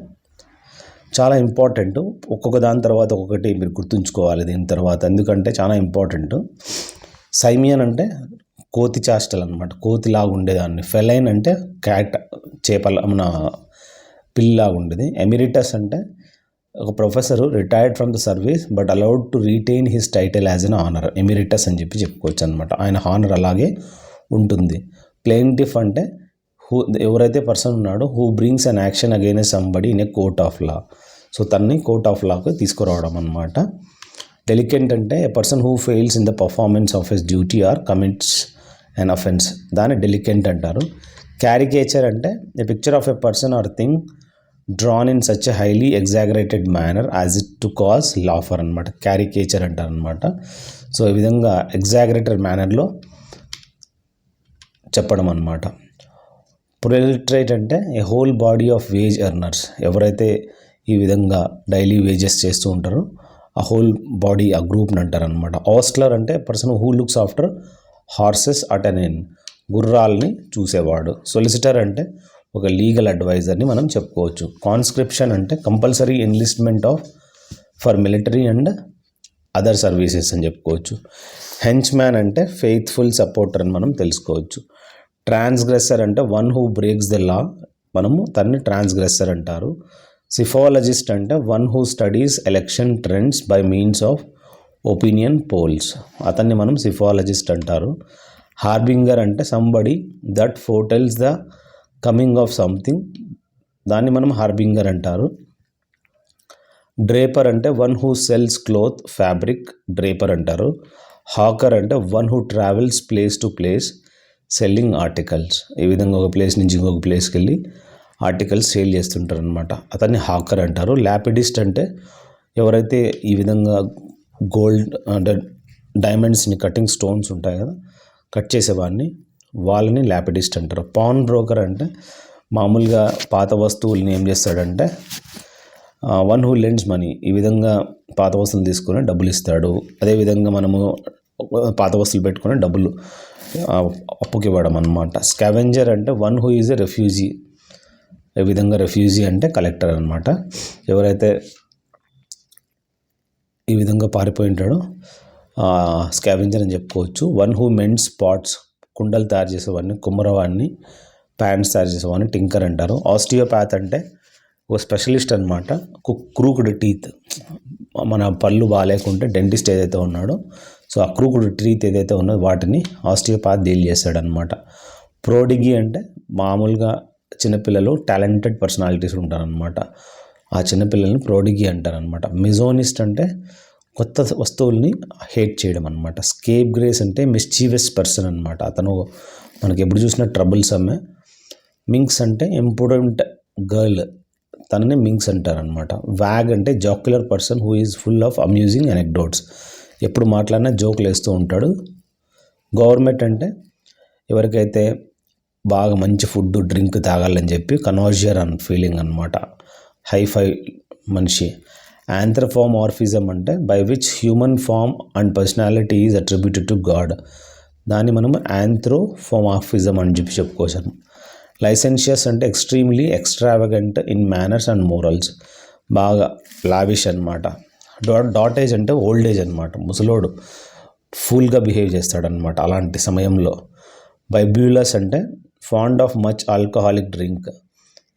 చాలా ఇంపార్టెంట్, ఒక్కొక్క దాని తర్వాత ఒక్కొక్కటి మీరు గుర్తుంచుకోవాలి దీని తర్వాత, ఎందుకంటే చాలా ఇంపార్టెంట్. సైమియన్ అంటే కోతి చాస్టల్ అనమాట, కోతిలాగా ఉండేదాన్ని. ఫెలైన్ అంటే క్యాట్, చేపల మన పిల్లిలాగా ఉండేది. ఎమిరిటస్ అంటే ఒక professor retired from the service but allowed to retain his title as an honour, emeritus అని చెప్పి చెప్పుకోవచ్చు అనమాట, ఆయన హానర్ అలాగే ఉంటుంది. ప్లెయింటిఫ్ అంటే ఎవరైతే పర్సన్ ఉన్నాడో who brings an action against somebody in a court of law, so తన్ని కోర్ట్ ఆఫ్ లాకు తీసుకురావడం అనమాట. డెలికెంట్ అంటే a person who fails in the performance of his duty or commits an offence, దాన్ని డెలికెంట్ అంటారు. క్యారికేచర్ అంటే a picture of a person or thing drawn in such a highly exaggerated manner as it to cause laughter అనమాట, క్యారికేచర్ అంటారు అనమాట. సో ఈ విధంగా ఎగ్జాగరేటెడ్ మేనర్లో చెప్పడం అనమాట. ప్రొలిటరేట్ అంటే a whole body of wage earners, ఎవరైతే ఈ విధంగా డైలీ వేజెస్ చేస్తూ ఉంటారో ఆ హోల్ బాడీ, ఆ గ్రూప్ని అంటారు అనమాట. ఆస్ట్లర్ అంటే person who looks after horses at an inn, గుర్రాలని చూసేవాడు. సొలిసిటర్ అంటే ఒక లీగల్ అడ్వైజర్ని మనం చెప్పుకోవచ్చు. కాన్స్క్రిప్షన్ అంటే compulsory enlistment for military and other services అని చెప్పుకోవచ్చు. హెంచ్మ్యాన్ అంటే ఫెయిత్ఫుల్ సపోర్టర్ అని మనం తెలుసుకోవచ్చు. ట్రాన్స్గ్రెసర్ అంటే one who breaks the law, మనము తన్ని ట్రాన్స్గ్రెసర్ అంటారు. సిఫాలజిస్ట్ అంటే one who studies election trends by means of opinion polls, అతన్ని మనం సిఫాలజిస్ట్ అంటారు. హార్బింగర్ అంటే somebody that foretells the coming of something, దాన్ని మనం హార్బింగర్ అంటారు. డ్రేపర్ అంటే one who sells cloth fabric, draper అంటారు. హాకర్ అంటే one who travels place to place selling articles, ఈ విధంగా ఒక ప్లేస్ నుంచి ఇంకొక ప్లేస్కి వెళ్ళి ఆర్టికల్స్ సేల్ చేస్తుంటారు అనమాట, అతన్ని హాకర్ అంటారు. ల్యాపిడిస్ట్ అంటే ఎవరైతే ఈ విధంగా గోల్డ్ అంటే డైమండ్స్ని కటింగ్ స్టోన్స్ ఉంటాయి కదా, కట్ చేసేవాడిని, వాళ్ళని ల్యాపిడిస్ట్ అంటారు. పాన్ బ్రోకర్ అంటే మామూలుగా పాత వస్తువుల్ని ఏం చేస్తాడంటే వన్ హూ లెండ్స్ మనీ, ఈ విధంగా పాత వస్తువులు తీసుకొని డబ్బులు ఇస్తాడు. అదేవిధంగా మనము పాత వస్తువులు పెట్టుకొని డబ్బులు అప్పుకి ఇవ్వడం అనమాట. స్కావెంజర్ అంటే one who is a refugee, ఈ విధంగా రెఫ్యూజీ అంటే కలెక్టర్ అనమాట, ఎవరైతే ఈ విధంగా పారిపోయి ఉంటాడో స్కావెంజర్ అని చెప్పుకోవచ్చు. వన్ హూ మెండ్స్ పాట్స్, కుండలు తయారు చేసేవాడిని కుమ్మరవాడిని, ప్యాంట్స్ తయారు చేసేవాడిని టింకర్ అంటారు. ఆస్టియోపాత్ అంటే ఒక స్పెషలిస్ట్ అనమాట. క్రూక్డ్ టీత్, మన పళ్ళు బాగాలేకుంటే డెంటిస్ట్ ఏదైతే ఉన్నాడో సో ఆ క్రూక్డ్ టీత్ ఏదైతే ఉన్నదో వాటిని ఆస్టియోపాత్ డీల్ చేస్తాడనమాట. ప్రోడిగీ అంటే మామూలుగా చిన్నపిల్లలు టాలెంటెడ్ పర్సనాలిటీస్ ఉంటారనమాట, ఆ చిన్నపిల్లల్ని ప్రోడిగీ అంటారనమాట. మిజోనిస్ట్ అంటే కొత్త వస్తువుల్ని హేట్ చేయడం అనమాట. స్కేప్ గ్రేస్ అంటే మిస్చీవియస్ పర్సన్ అనమాట, అతను మనకి ఎప్పుడు చూసినా ట్రబుల్స్ అమ్మే. మింక్స్ అంటే ఇంప్రూడెంట్ గర్ల్, తనని మింక్స్ అంటారనమాట. వ్యాగ్ అంటే jocular person who is full of amusing anecdotes, ఎప్పుడు మాట్లాడినా జోకులు వేస్తూ ఉంటాడు. గవర్నమెంట్ అంటే ఎవరికైతే బాగా మంచి ఫుడ్ డ్రింక్ తాగాలని చెప్పి కనాజియర్ అన్ ఫీలింగ్ అనమాట, హైఫై మనిషి. ఆంథ్రోపోమార్ఫిజం అంటే by which human form and personality is attributed to god, దాన్ని మనం ఆంథ్రోపోమార్ఫిజం అని చెప్పి చెప్పుకోవచ్చు. లైసెన్షియస్ అంటే extremely extravagant in manners and morals, బాగా లావిష్ అనమాట. డాటేజ్ అంటే ఓల్డ్ ఏజ్ అనమాట, ముసలోడు ఫుల్గా బిహేవ్ చేస్తాడనమాట అలాంటి సమయంలో. బైబ్యూలస్ అంటే fond of much alcoholic drink,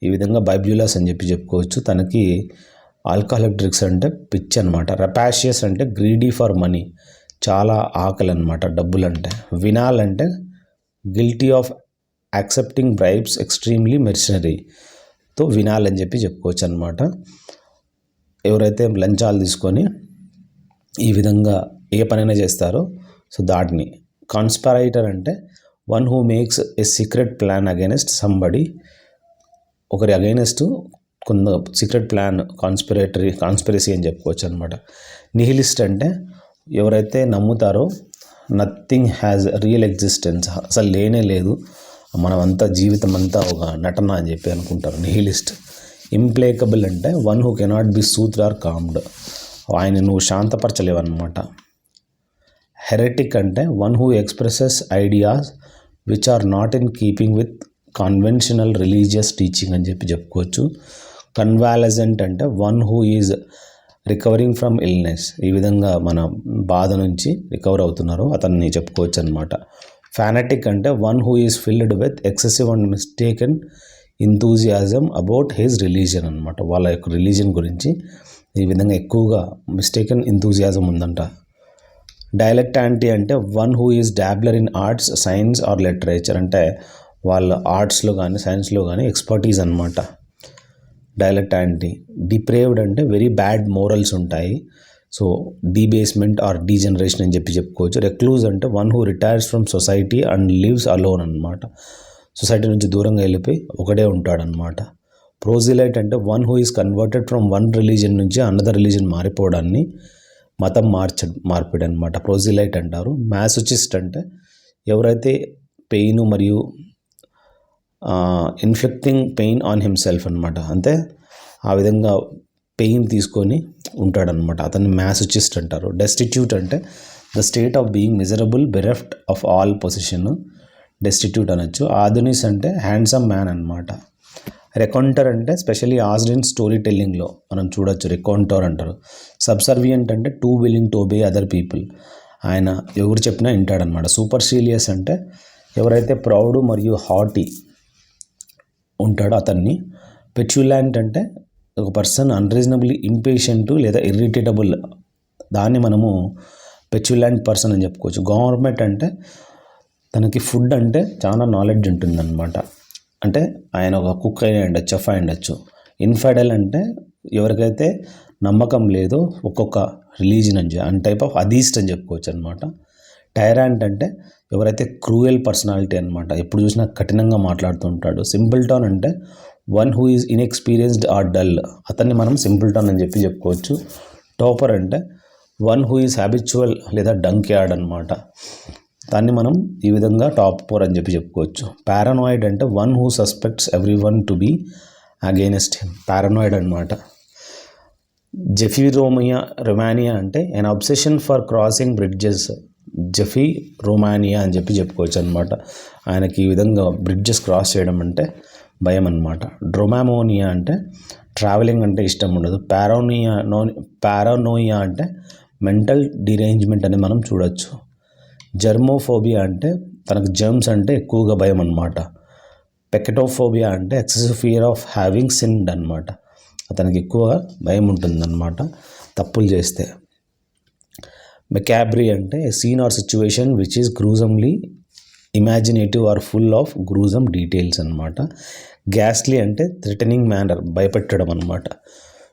ఈ విధంగా బైబ్యూలస్ అని చెప్పి చెప్పుకోవచ్చు, తనకి ఆల్కహాలిక్ డ్రింక్స్ అంటే పిచ్ అనమాట. రపాషియస్ అంటే గ్రీడీ ఫర్ మనీ, చాలా ఆకలి అనమాట డబ్బులు అంటే. వినాల్ అంటే guilty of accepting bribes extremely మెర్సనరీ, తో వినాల్ అని చెప్పి చెప్పుకోవచ్చు అనమాట. ఎవరైతే లంచాలు తీసుకొని ఈ విధంగా ఏ పనైనా చేస్తారో సో దాటిని. కాన్స్పరైటర్ అంటే one who makes a secret plan against somebody, ఒకరి అగైనెస్ట్ కొంత సీక్రెట్ ప్లాన్ కాన్స్పిరసీ అని చెప్పుకోవచ్చు అనమాట. నిహిలిస్ట్ అంటే ఎవరైతే నమ్ముతారో నథింగ్ హ్యాజ్ రియల్ ఎగ్జిస్టెన్స్, అసలు లేనే లేదు, మనమంతా జీవితం అంతా ఒక నటన అని చెప్పి అనుకుంటారు, నిహిలిస్ట్. ఇంప్లేకబుల్ అంటే one who cannot be soothed or calmed, ఆయన నువ్వు శాంతపరచలేవన్నమాట. హెరెటిక్ అంటే one who expresses ideas which are not in keeping with conventional religious teaching అని చెప్పి చెప్పుకోవచ్చు. కన్వాలజెంట్ అంటే one who is recovering from illness, ఈ విధంగా మన బాధ నుంచి రికవర్ అవుతున్నారు అతన్ని చెప్పుకోవచ్చు అనమాట. ఫానటిక్ అంటే one who is filled with excessive and mistaken enthusiasm about his religion అనమాట, వాళ్ళ యొక్క రిలీజియన్ గురించి ఈ విధంగా ఎక్కువగా మిస్టేకెన్ ఇంతూజియాజం ఉందంట. డైలెక్టాంటీ అంటే one who is dabbler in arts science or literature, అంటే వాళ్ళ ఆర్ట్స్లో కానీ సైన్స్లో కానీ ఎక్స్పర్టీస్ అనమాట డైలెక్టాంటీ. డిప్రేవ్డ్ అంటే వెరీ బ్యాడ్ మోరల్స్ ఉంటాయి, సో డీబేస్మెంట్ ఆర్ డీజనరేషన్ అని చెప్పి చెప్పుకోవచ్చు. రెక్లూజ్ అంటే one who retires from society and lives alone అనమాట, సొసైటీ నుంచి దూరంగా వెళ్ళిపోయి ఒకడే ఉంటాడనమాట. ప్రోజిలైట్ అంటే one who is converted from one religion నుంచి అనదర్ రిలీజన్ మారిపోవడాన్ని మతం మార్పిడి అనమాట, ప్రోజిలైట్ అంటారు. మ్యాసోచిస్ట్ అంటే ఎవరైతే పెయిన్ మరియు ఇన్ఫ్లిక్టింగ్ పెయిన్ ఆన్ హిమ్సెల్ఫ్ అనమాట, అంతే ఆ విధంగా పెయిన్ తీసుకొని ఉంటాడనమాట, అతన్ని మ్యాసోచిస్ట్ అంటారు. డెస్టిట్యూట్ అంటే the state of being miserable bereft of all position, destitute అనొచ్చు. ఆధునిస్ అంటే హ్యాండ్సమ్ మ్యాన్ అనమాట. రెకౌంటర్ అంటే స్పెషల్లీ ఆస్డ్ ఇన్ స్టోరీ టెల్లింగ్లో మనం చూడొచ్చు, రెకౌంటర్ అంటారు. సబ్సర్వియంట్ అంటే too willing to obey other people, ఆయన ఎవరు చెప్పినా వింటాడనమాట. సూపర్సీలియస్ అంటే ఎవరైతే ప్రౌడ్ మరియు హాటీ ఉంటాడో అతన్ని. పెట్యులాంట్ అంటే ఒక పర్సన్ అన్రీజనబుల్లీ ఇంపేషెంట్ లేదా ఇరిటేటబుల్, దాన్ని మనము పెట్యులాంట్ పర్సన్ అని చెప్పుకోవచ్చు. గవర్నమెంట్ అంటే తనకి ఫుడ్ అంటే చాలా నాలెడ్జ్ ఉంటుందన్నమాట, అంటే ఆయన ఒక కుక్ అయి ఉండొచ్చు, చెఫ్ అయి ఉండొచ్చు. ఇన్ఫైడల్ అంటే ఎవరికైతే నమ్మకం లేదో ఒక్కొక్క రిలీజన్ అని టైప్ ఆఫ్ అదీస్ట్ అని చెప్పుకోవచ్చు అనమాట. టైరాంట్ అంటే ఎవరైతే క్రూయల్ పర్సనాలిటీ అనమాట, ఎప్పుడు చూసినా కఠినంగా మాట్లాడుతూ ఉంటాడు. సింపుల్టాన్ అంటే one who is inexperienced or dull, అతన్ని మనం సింపుల్టాన్ అని చెప్పుకోవచ్చు. టాపర్ అంటే వన్ హూ ఈజ్ హ్యాబిచువల్ లేదా డంక్ యార్డ్ అనమాట, దాన్ని మనం ఈ విధంగా టాపర్ అని చెప్పుకోవచ్చు. పారానాయిడ్ అంటే one who suspects every one to be against him, paranoid అనమాట. రొమానియా అంటే an obsession for crossing bridges, Romania అని చెప్పుకోవచ్చు అనమాట. ఆయనకి ఈ విధంగా బ్రిడ్జెస్ క్రాస్ చేయడం అంటే భయం అనమాట. డ్రోమామోనియా అంటే ట్రావెలింగ్ అంటే ఇష్టం ఉండదు. పారానోయియా అంటే మెంటల్ డిరేంజ్మెంట్ అని మనం చూడొచ్చు. జర్మోఫోబియా అంటే తనకు జర్మ్స్ అంటే ఎక్కువగా భయం అనమాట. పెకెటోఫోబియా అంటే excessive fear of having sinned అనమాట, అతనికి ఎక్కువగా భయం ఉంటుందన్నమాట తప్పులు చేస్తే. మెకాబ్రీ అంటే a scene or situation which is gruesomely imaginative or full of gruesome details అనమాట. గ్యాస్లీ అంటే థ్రెటనింగ్ మేనర్, భయపెట్టడం అనమాట.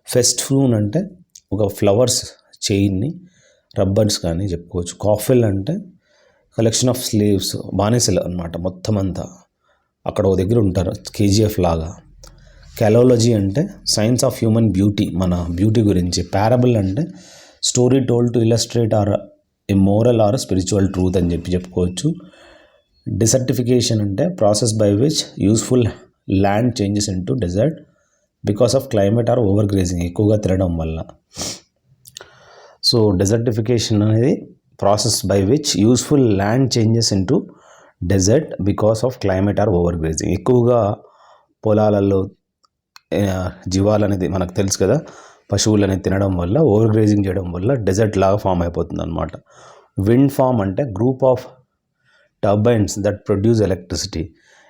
ఫెస్ట్ఫూన్ అంటే ఒక ఫ్లవర్స్ చైన్ని, రబ్బర్స్ కానీ చెప్పుకోవచ్చు. కాఫిల్ అంటే కలెక్షన్ ఆఫ్ స్లీవ్స్, బానిసలు అనమాట, మొత్తం అంతా అక్కడ ఒక దగ్గర ఉంటారు, కేజీఎఫ్ లాగా. కెలోలజీ అంటే సైన్స్ ఆఫ్ హ్యూమన్ బ్యూటీ, మన బ్యూటీ గురించి. పారబుల్ అంటే story told to illustrate or a moral or spiritual truth అని చెప్పుకోవచ్చు. డిసర్టిఫికేషన్ అంటే process by which useful land changes into desert because of climate or over grazing, ఎక్కువగా తినడం వల్ల. సో డెజర్టిఫికేషన్ అనేది process by which useful land changes into desert because of climate or over grazing. ఎక్కువగా పొలాలలో జీవాలు అనేది మనకు తెలుసు కదా, పశువులని తినడం వల్ల, ఓవర్ గ్రేజింగ్ చేయడం వల్ల డెజర్ట్ లాగా ఫామ్ అయిపోతుంది అనమాట. విండ్ ఫామ్ అంటే group of turbines that produce electricity,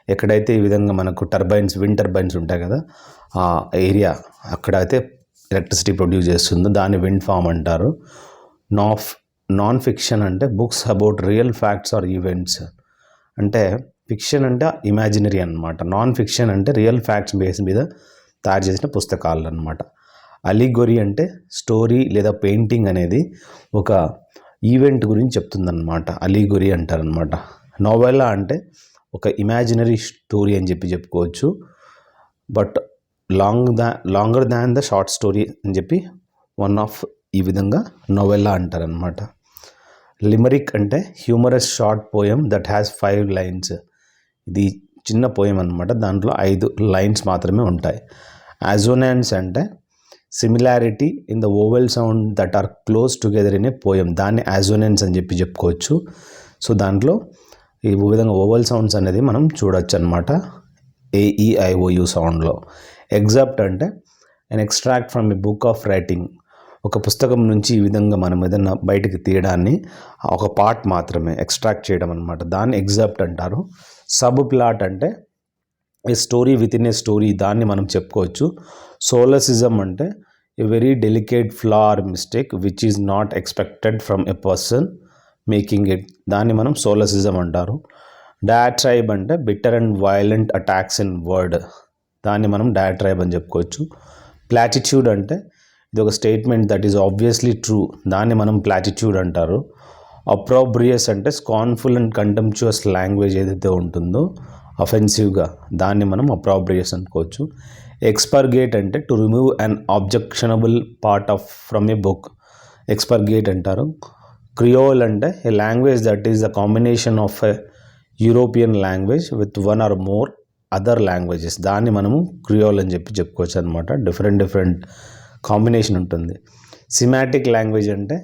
ఎక్కడైతే ఈ విధంగా మనకు విండ్ టర్బైన్స్ ఉంటాయి కదా, ఆ ఏరియా అక్కడైతే ఎలక్ట్రిసిటీ ప్రొడ్యూస్ చేస్తుందో దాన్ని విండ్ ఫామ్ అంటారు. నాన్ ఫిక్షన్ అంటే books about real facts or events, అంటే ఫిక్షన్ అంటే ఇమాజినరీ అనమాట, నాన్ ఫిక్షన్ అంటే రియల్ ఫ్యాక్ట్స్ బేస్ మీద తయారు చేసిన పుస్తకాలు అనమాట. అలిగొరీ అంటే స్టోరీ లేదా పెయింటింగ్ అనేది ఒక ఈవెంట్ గురించి చెప్తుందన్నమాట, అలిగొరీ అంటారనమాట. నోవెలా అంటే ఒక ఇమాజినరీ స్టోరీ అని చెప్పుకోవచ్చు, but longer than the short story అని వన్ ఆఫ్ ఈ విధంగా నోవెలా అంటారనమాట. లిమరిక్ అంటే humorous short poem that has 5 lines, ఇది చిన్న పోయం అనమాట, దాంట్లో 5 లైన్స్ మాత్రమే ఉంటాయి. అజోనాన్స్ అంటే similarity in the vowel sound that are close together in a poem, దాన్ని అజోనెన్స్ అని చెప్పుకోవచ్చు. సో దాంట్లో ఈ విధంగా ఓవెల్ సౌండ్స్ అనేది మనం చూడొచ్చు అనమాట AEIOU సౌండ్లో. ఎగ్జాప్ట్ అంటే an extract from a book of writing, ఒక పుస్తకం నుంచి ఈ విధంగా మనం ఏదైనా బయటికి తీయడాన్ని ఒక పార్ట్ మాత్రమే ఎక్స్ట్రాక్ట్ చేయడం అనమాట, దాన్ని ఎగ్జాప్ట్ అంటారు. సబ్ ప్లాట్ అంటే a story within a story, దాన్ని మనం చెప్పుకోవచ్చు. సోలసిజం అంటే a very delicate flaw or mistake which is not expected from a person making it, దాన్ని మనం సోలసిజం అంటారు. డయాట్రైబ్ అంటే bitter and violent attacks in word, దాన్ని మనం డయాట్రైబ్ అని చెప్పుకోవచ్చు. ప్లాటిట్యూడ్ అంటే ఇది ఒక statement that is obviously true, దాన్ని మనం ప్లాటిట్యూడ్ అంటారు. అప్రోబ్రియస్ అంటే స్కాన్ఫుల్ అండ్ కంటెంప్చువస్ లాంగ్వేజ్ ఏదైతే ఉంటుందో అఫెన్సివ్గా, దాన్ని మనం అప్రోబ్రియస్ అనుకోవచ్చు. ఎక్స్పర్గేట్ అంటే to remove an objectionable part from a book, expurgate అంటారు. క్రియోల్ అంటే a language that is the combination of a European language with one or more other languages, దాన్ని మనము క్రియోల్ అని చెప్పుకోవచ్చు అనమాట. డిఫరెంట్ కాంబినేషన్ ఉంటుంది. సిమాటిక్ లాంగ్వేజ్ అంటే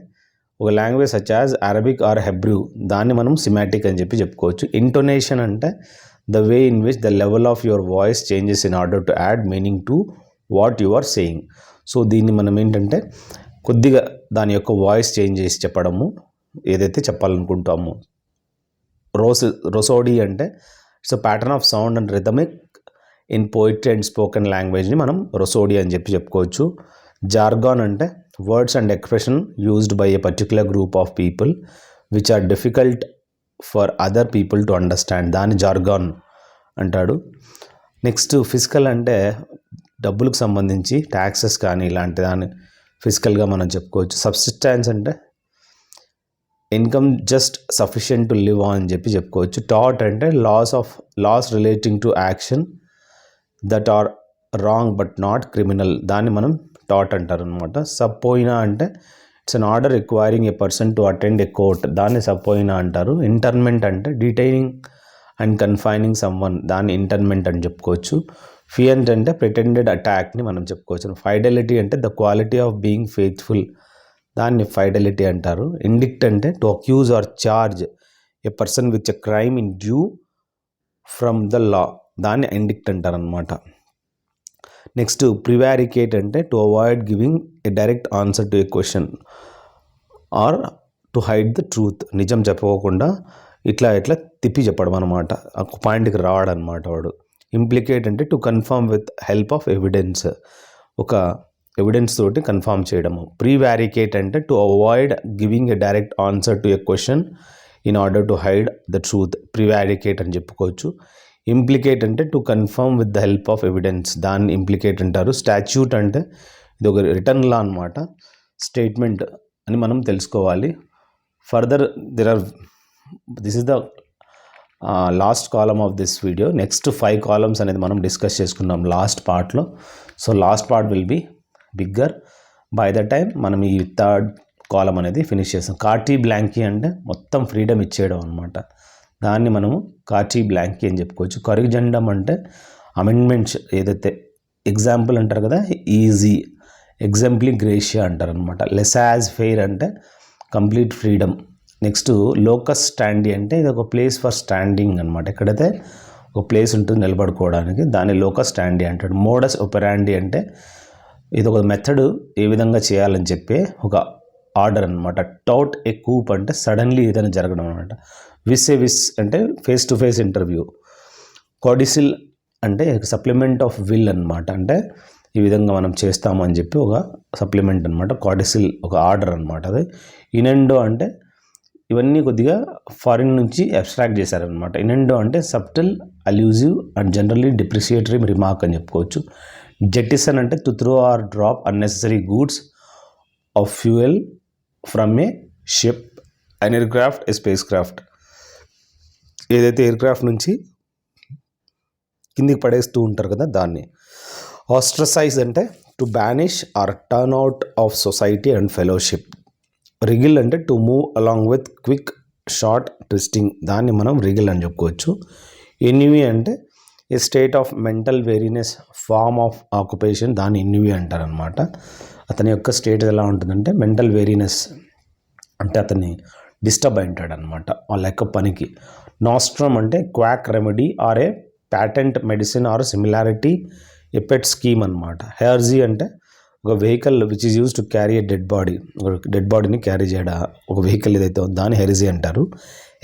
ఒక language such as Arabic or Hebrew, దాన్ని మనం సిమాటిక్ అని చెప్పుకోవచ్చు. ఇంటోనేషన్ అంటే the way in which the level of your voice changes in order to add meaning to what you are saying. So దీన్ని మనం ఏంటంటే కొద్దిగా దాని యొక్క వాయిస్ చేంజ్ చేసి చెప్పడము, ఏదైతే చెప్పాలనుకుంటామో. రొసోడీ అంటే it's pattern of sound and rhythmic in poetry and spoken లాంగ్వేజ్ని మనం రొసోడీ అని చెప్పుకోవచ్చు. జార్గాన్ అంటే words and expression used by a particular group of people which are difficult for other people to understand, దాన్ని జార్గాన్ అంటాడు. నెక్స్ట్ ఫిజికల్ అంటే డబ్బులకు సంబంధించి ట్యాక్సెస్ కానీ ఇలాంటి దాన్ని ఫిజికల్గా మనం చెప్పుకోవచ్చు. సబ్సిస్టెన్స్ అంటే income just sufficient to live అని చెప్పుకోవచ్చు. టాట్ అంటే laws relating to action that are wrong but not criminal, దాన్ని మనం టాట్ అంటారు అనమాట. సబ్పోయినా అంటే it's an order requiring a person to attend a court, దాన్ని సబ్పోయినా అంటారు. ఇంటర్మెంట్ అంటే డిటైనింగ్ అండ్ కన్ఫైనింగ్ సమ్వన్, దాన్ని ఇంటర్మెంట్ అని చెప్పుకోవచ్చు. ఫియంట్ అంటే ప్రిటెండెడ్ అటాక్ని మనం చెప్పుకోవచ్చు. ఫైడెలిటీ అంటే the quality of being faithful, దాన్ని ఫైడెలిటీ అంటారు. ఇండిక్ట్ అంటే to accuse or charge a person with a crime in due from the law, దాన్ని ఇండిక్ట్ అంటారు అనమాట. నెక్స్ట్ ప్రివారికేట్ అంటే to avoid giving a direct answer to a question or to hide the truth, నిజం చెప్పుకోకుండా ఇట్లా తిప్పి చెప్పడం అనమాట, ఒక పాయింట్కి రావడం అనమాట వాడు. ఇంప్లికేట్ అంటే to confirm with help of evidence, ఒక ఎవిడెన్స్ తోటి కన్ఫర్మ్ చేయడము. ప్రీవారికేట్ అంటే to avoid giving a direct answer to a question in order to hide the truth, prevaricate అని చెప్పుకోవచ్చు. ఇంప్లికేట్ అంటే to confirm with the help of evidence, దాన్ని ఇంప్లికేట్ అంటారు. స్టాచ్యూట్ అంటే ఇది ఒక రిటర్న్ లా అనమాట, స్టేట్మెంట్ అని మనం తెలుసుకోవాలి. Further this is the last column of this video. Next 5 columns అనేది మనం డిస్కస్ చేసుకున్నాం లాస్ట్ పార్ట్లో. So last part will be bigger by the time మనం ఈ 3rd కాలం అనేది ఫినిష్ చేస్తాం. కార్టీ బ్లాంకీ అంటే మొత్తం ఫ్రీడమ్ ఇచ్చేయడం అనమాట, దాన్ని మనము కార్టీ బ్లాంకీ అని చెప్పుకోవచ్చు. కరిజెండమ్ అంటే అమెండ్మెంట్స్, ఏదైతే ఎగ్జాంపుల్ అంటారు కదా, ఈజీ, ఎగ్జాంప్లీ గ్రేషియా అంటారు అనమాట. లెసాజ్ ఫెయిర్ అంటే కంప్లీట్ ఫ్రీడమ్. నెక్స్ట్ లోకస్ స్టాండీ అంటే ఇది ఒక ప్లేస్ ఫర్ స్టాండింగ్ అనమాట, ఎక్కడైతే ఒక ప్లేస్ ఉంటుంది నిలబడుకోవడానికి, దాన్ని లోకస్ స్టాండీ అంటాడు. మోడస్ ఒపెరాండీ అంటే ఇది ఒక మెథడ్ ఏ విధంగా చేయాలని చెప్పే ఒక ఆర్డర్ అనమాట. టౌట్ ఏ కూప్ అంటే సడన్లీ ఏదైనా జరగడం అనమాట. విస్ అంటే ఫేస్ టు ఫేస్ ఇంటర్వ్యూ. కోడిసిల్ అంటే సప్లిమెంట్ ఆఫ్ విల్ అనమాట, అంటే ఈ విధంగా మనం చేస్తాము అని చెప్పి ఒక సప్లిమెంట్ అనమాట. కోడిసిల్ ఒక ఆర్డర్ అనమాట అది. ఇనెండో అంటే ఇవన్నీ కొద్దిగా ఫారిన్ నుంచి అబ్స్ట్రాక్ట్ చేశారనమాట. ఇనెండో అంటే subtle, allusive and generally depreciatory remark అని చెప్పుకోవచ్చు. జెటిసన్ అంటే to throw or drop unnecessary goods of fuel from a ship, an aircraft, a spacecraft, ఏదైతే ఎయిర్క్రాఫ్ట్ నుంచి కిందికి పడేస్తూ ఉంటారు కదా దాన్ని. ఆస్ట్రసైజ్ అంటే to banish or turn out of society and fellowship. Wriggle అంటే to move along with quick short twisting, దాన్ని మనం రిగిల్ అని చెప్పుకోవచ్చు. ఎన్యువి అంటే a state of mental వేరీనెస్, form of occupation, దాన్ని ఎన్యువి అంటారనమాట. అతని యొక్క స్టేట్ ఎలా ఉంటుందంటే మెంటల్ వేరీనెస్ అంటే అతన్ని డిస్టర్బ్ అయి ఉంటాడు అనమాట వాళ్ళ యొక్క పనికి. నాస్ట్రమ్ అంటే quack remedy or a patent medicine or similarity, a pet scheme అనమాట. హెర్జీ అంటే ఒక vehicle which is use to carry a dead body, ఒక డెడ్ బాడీని క్యారీ చేయడం ఒక వెహికల్ ఏదైతే ఉందో దాన్ని హెర్జీ అంటారు.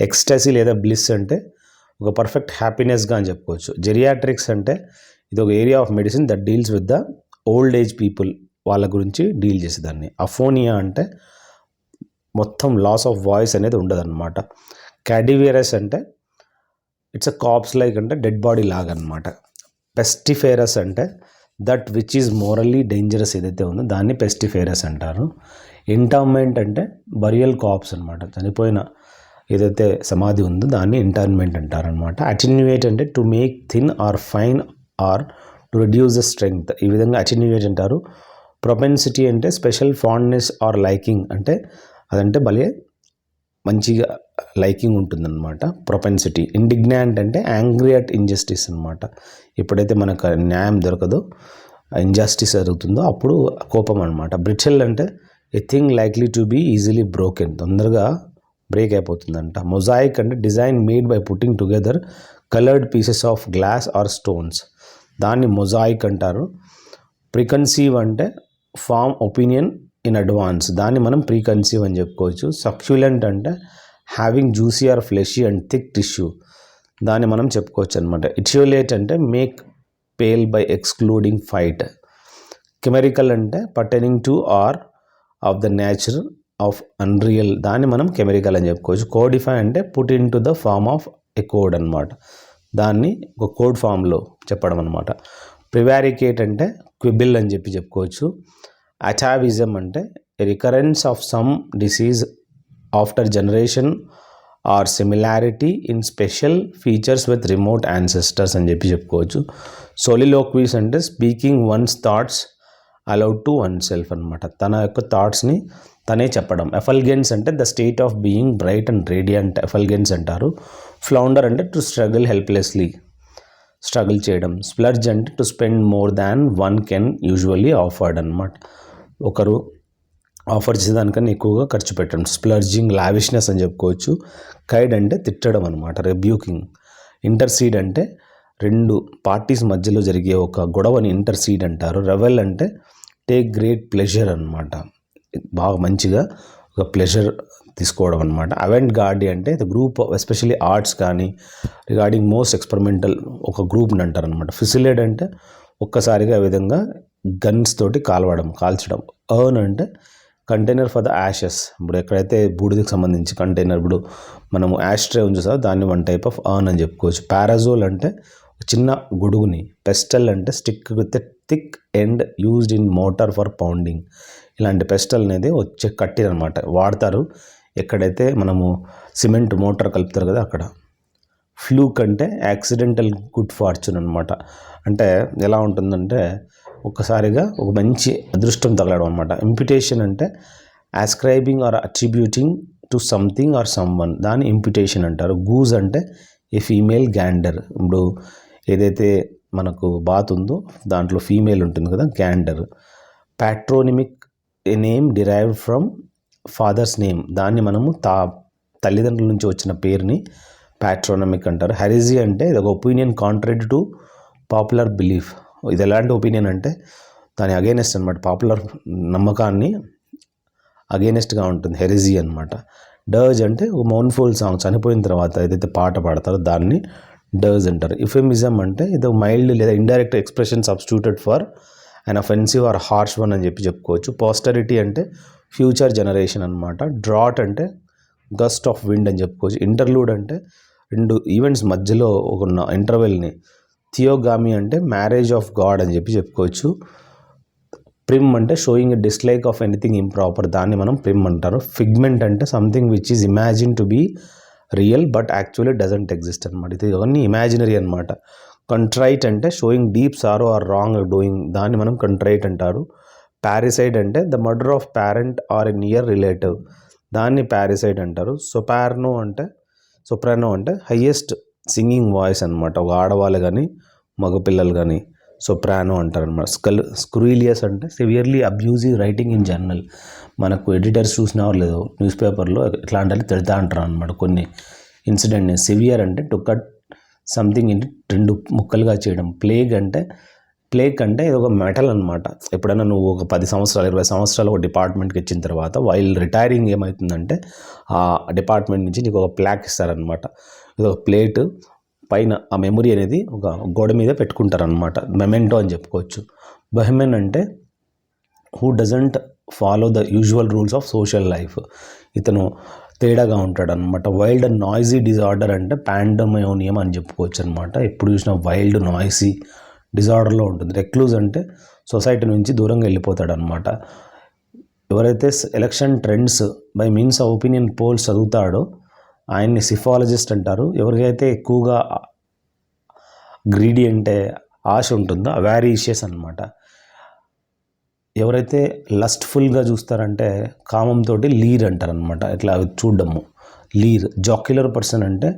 ఎక్స్టసీ లేదా బ్లిస్ అంటే ఒక పర్ఫెక్ట్ హ్యాపీనెస్గా అని చెప్పుకోవచ్చు. జెరియాట్రిక్స్ అంటే ఇది ఒక area of medicine that deals with the old age people, వాళ్ళ గురించి డీల్ చేసేదాన్ని. అఫోనియా అంటే మొత్తం లాస్ ఆఫ్ వాయిస్ అనేది ఉండదన్నమాట. క్యాడివేరస్ అంటే ఇట్స్ అ కాప్స్ లైక్ అంటే డెడ్ బాడీ లాగా అనమాట. పెస్టిఫేరస్ అంటే that which is morally dangerous ఏదైతే ఉందో దాన్ని పెస్టిఫేరస్ అంటారు. ఇంటర్మెంట్ అంటే బరియల్ కాప్స్ అనమాట, చనిపోయిన ఏదైతే సమాధి ఉందో దాన్ని ఇంటర్మెంట్ అంటారు అనమాట. అటెన్యుయేట్ అంటే to make thin or fine or to reduce the strength, ఈ విధంగా అటెన్యుయేట్ అంటారు. ప్రొపెన్సిటీ అంటే స్పెషల్ ఫాండ్నెస్ ఆర్ లైకింగ్, అంటే అదంటే భలే మంచిగా లైకింగ్ ఉంటుందన్నమాట ప్రొపెన్సిటీ. ఇండిగ్నాంట్ అంటే యాంగ్రీ అట్ ఇంజస్టిస్ అనమాట, ఎప్పుడైతే మనకు న్యాయం దొరకదో, ఇంజస్టిస్ జరుగుతుందో అప్పుడు కోపం అనమాట. బ్రిటిల్ అంటే a thing likely to be easily broken, తొందరగా బ్రేక్ అయిపోతుందంట. మొజాయిక్ అంటే design made by putting together coloured pieces of glass or stones, దాన్ని మొజాయిక్ అంటారు. ప్రికన్సీవ్ అంటే ఫామ్ ఒపీనియన్ ఇన్ అడ్వాన్స్, దాన్ని మనం ప్రీకన్సీవ్ అని చెప్పుకోవచ్చు. సక్యులెంట్ అంటే having juicy or fleshy and thick tissue, దాన్ని మనం చెప్పుకోవచ్చు అనమాట. ఇటియోలేట్ అంటే make pale by excluding fight. Chimerical అంటే pertaining to or of the nature of unreal, దాన్ని మనం కెమెరికల్ అని చెప్పుకోవచ్చు. కోడిఫై అంటే put into the form of a code అనమాట, దాన్ని ఒక కోడ్ ఫామ్లో చెప్పడం అనమాట. ప్రివారికేట్ అంటే క్విబిల్ అని చెప్పుకోవచ్చు. అటావిజం అంటే recurrence of some disease after generation or similarity in special features with remote ancestors అని చెప్పుకోవచ్చు. సోలిలోక్వీస్ అంటే speaking one's thoughts aloud to oneself అనమాట, తన యొక్క థాట్స్ని తనే చెప్పడం. ఎఫల్గెన్స్ అంటే the state of being bright and radiant, effulgence అంటారు. ఫ్లౌండర్ అంటే టు స్ట్రగుల్ హెల్ప్లెస్లీ, స్ట్రగుల్ చేయడం. స్ప్లర్జ్ అంటే to spend more than one can usually offered అనమాట, ఒకరు ఆఫర్ చేసేదానికన్నా ఎక్కువగా ఖర్చు పెట్టడం. స్ప్లర్జింగ్ లావిష్నెస్ అని చెప్పుకోవచ్చు. కైడ్ అంటే తిట్టడం అనమాట, రెబ్యూకింగ్. ఇంటర్సీడ్ అంటే రెండు పార్టీస్ మధ్యలో జరిగే ఒక గొడవని ఇంటర్సీడ్ అంటారు. రెవెల్ అంటే టేక్ గ్రేట్ ప్లెజర్ అనమాట, బాగా మంచిగా ఒక ప్లెజర్ తీసుకోవడం అనమాట. అవెంట్ గార్డీ అంటే ద గ్రూప్ ఎస్పెషల్లీ ఆర్ట్స్ కానీ రిగార్డింగ్ మోస్ట్ ఎక్స్పెరిమెంటల్ ఒక గ్రూప్ని అంటారు అనమాట. ఫిసిలేడ్ అంటే ఒక్కసారిగా ఆ విధంగా గన్స్ తోటి కాల్చడం. అర్న్ అంటే కంటైనర్ ఫర్ ద యాషెస్, ఇప్పుడు ఎక్కడైతే బూడిదకి సంబంధించి కంటైనర్, ఇప్పుడు మనము యాష్ ట్రే ఉంది సార్, దాన్ని వన్ టైప్ ఆఫ్ అర్న్ అని చెప్పుకోవచ్చు. పారాజోల్ అంటే చిన్న గొడుగుని. పెస్టల్ అంటే stick with thick end used in motor for pounding, ఇలాంటి పెస్టల్ అనేది వచ్చే కట్టిన అనమాట, వాడతారు ఎక్కడైతే మనము సిమెంట్ మోటార్ కలుపుతారు కదా అక్కడ. ఫ్లూక్ అంటే యాక్సిడెంటల్ గుడ్ ఫార్చ్యూన్ అనమాట, అంటే ఎలా ఉంటుందంటే ఒక్కసారిగా ఒక మంచి అదృష్టం తగలడం అనమాట. ఇంప్యుటేషన్ అంటే ascribing or attributing to something or someone, దాన్ని ఇంప్యుటేషన్ అంటారు. గూజ్ అంటే ఏ ఫీమేల్ గ్యాండర్, ఇప్పుడు ఏదైతే మనకు బాత్ ఉందో దాంట్లో ఫీమేల్ ఉంటుంది కదా, gander. Patronymic a name derived from father's name, దాన్ని మనము తల్లిదండ్రుల నుంచి వచ్చిన పేరుని ప్యాట్రోనమిక్ అంటారు. హెరిజీ అంటే ఇది ఒక opinion contrary to popular belief, ఇది ఎలాంటి ఒపీనియన్ అంటే దాని అగైనెస్ట్ అనమాట, పాపులర్ నమ్మకాన్ని అగైనెస్ట్గా ఉంటుంది, హెరిజీ అనమాట. డర్జ్ అంటే ఒక మౌన్ఫుల్ సాంగ్, చనిపోయిన తర్వాత ఏదైతే పాట పాడతారో దాన్ని డర్జ్ అంటారు. ఇఫెమిజం అంటే ఇది మైల్డ్ లేదా indirect expression substituted for and offensive are harsh one అని చెప్పుకోవచ్చు. పాస్టరిటీ అంటే ఫ్యూచర్ జనరేషన్ అనమాట. డ్రాట్ అంటే గస్ట్ ఆఫ్ విండ్ అని చెప్పుకోవచ్చు. ఇంటర్లూడ్ అంటే రెండు ఈవెంట్స్ మధ్యలో ఒక ఇంటర్వెల్ని. థియోగామి అంటే మ్యారేజ్ ఆఫ్ గాడ్ అని చెప్పుకోవచ్చు. ప్రిమ్ అంటే showing a dislike of anything improper, దాన్ని మనం ప్రిమ్ అంటారు. ఫిగ్మెంట్ అంటే something which is imagine to be real but actually doesn't exist అనమాట, ఇది అవన్నీ ఇమాజినరీ అనమాట. కంట్రైట్ అంటే showing deep sorrow or wrongdoing, దాన్ని మనం కంట్రైట్ అంటారు. పారిసైడ్ అంటే the murder of parent or a near relative, దాన్ని పారిసైడ్ అంటారు. సొప్రానో అంటే హయ్యెస్ట్ సింగింగ్ వాయిస్ అనమాట, ఒక ఆడవాళ్ళు కానీ మగపిల్లలు కానీ సొప్రానో అంటారు అనమాట. స్క్రూలియస్ అంటే severely abusive writing in journal, మనకు ఎడిటర్స్ చూసినా లేదో న్యూస్ పేపర్లో ఇట్లాంటి తిడతా అంటారు అనమాట కొన్ని ఇన్సిడెంట్ని. సివియర్ అంటే టు కట్ సంథింగ్ ఇన్ రెండు ముక్కలుగా చేయడం. ప్లేగ్ అంటే ఇది ఒక మెటల్ అనమాట. ఎప్పుడైనా నువ్వు ఒక 10 సంవత్సరాలు 20 సంవత్సరాలు ఒక డిపార్ట్మెంట్కి ఇచ్చిన తర్వాత వైల్ రిటైరింగ్ ఏమవుతుందంటే ఆ డిపార్ట్మెంట్ నుంచి నీకు ఒక ప్లాక్ ఇస్తారనమాట. ఇది ఒక ప్లేట్ పైన ఆ మెమరీ అనేది ఒక గోడ మీద పెట్టుకుంటారనమాట, మెమెంటో అని చెప్పుకోవచ్చు. బొహెమెన్ అంటే who doesn't follow the usual rules of social life, ఇతను తేడాగా ఉంటాడు అనమాట. వైల్డ్ అండ్ నాయిసీ డిజార్డర్ అంటే పాండమోనియం అని చెప్పుకోవచ్చు అనమాట, ఎప్పుడు చూసినా వైల్డ్ నాయిసీ డిజార్డర్లో ఉంటుంది. రెక్లూజ్ అంటే సొసైటీ నుంచి దూరంగా వెళ్ళిపోతాడు అనమాట. ఎవరైతే election trends by means of opinion polls చదువుతాడో ఆయన్ని సిఫాలజిస్ట్ అంటారు. ఎవరికైతే ఎక్కువగా గ్రీడీ అంటే ఆశ ఉంటుందో అవారీషియస్ అనమాట. ఎవరైతే లస్ట్ఫుల్గా చూస్తారంటే కామంతో లీర్ అంటారనమాట, ఇట్లా చూడడము లీర్. జాక్యులర్ పర్సన్ అంటే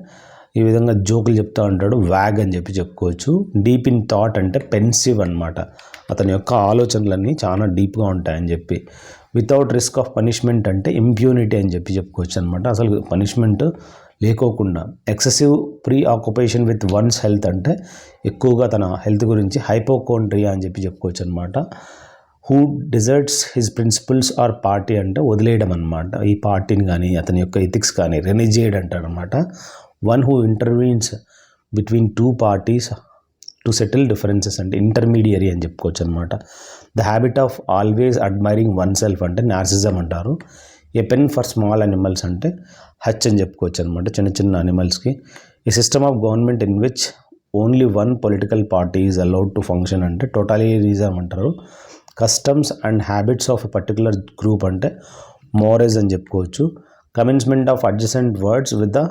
ఈ విధంగా జోకులు చెప్తూ ఉంటాడు, వ్యాగ్ అని చెప్పుకోవచ్చు. డీప్ ఇన్ థాట్ అంటే పెన్సివ్ అనమాట, అతని యొక్క ఆలోచనలన్నీ చాలా డీప్గా ఉంటాయని చెప్పి. వితౌట్ రిస్క్ ఆఫ్ పనిష్మెంట్ అంటే ఇంప్యూనిటీ అని చెప్పుకోవచ్చు అనమాట. అసలు పనిష్మెంట్ లేకోకుండా. Excessive preoccupation with one's health అంటే ఎక్కువగా తన హెల్త్ గురించి హైపోకోండ్రియా అని చెప్పుకోవచ్చు అనమాట. Who deserts his principles or party అంటే వదిలేయడం అనమాట. ఈ పార్టీని కానీ అతని యొక్క ఎథిక్స్ కానీ రెనిజేడ్ అంటాడు అనమాట. One who intervenes between two parties to settle differences అంటే ఇంటర్మీడియరీ అని చెప్పుకోవచ్చు అనమాట. The habit of always admiring one self అంటే నార్సిజం అంటారు. A pen for small animals అంటే హచ్ అని చెప్పుకోవచ్చు అనమాట, చిన్న చిన్న అనిమల్స్కి. ఈ system of government in which only one political party is allowed to function అంటే టోటాలిటరిజం అంటారు. Customs and habits of a particular group అంటే మోరేజ్ అని చెప్పుకోవచ్చు. Commencement of adjacent words with the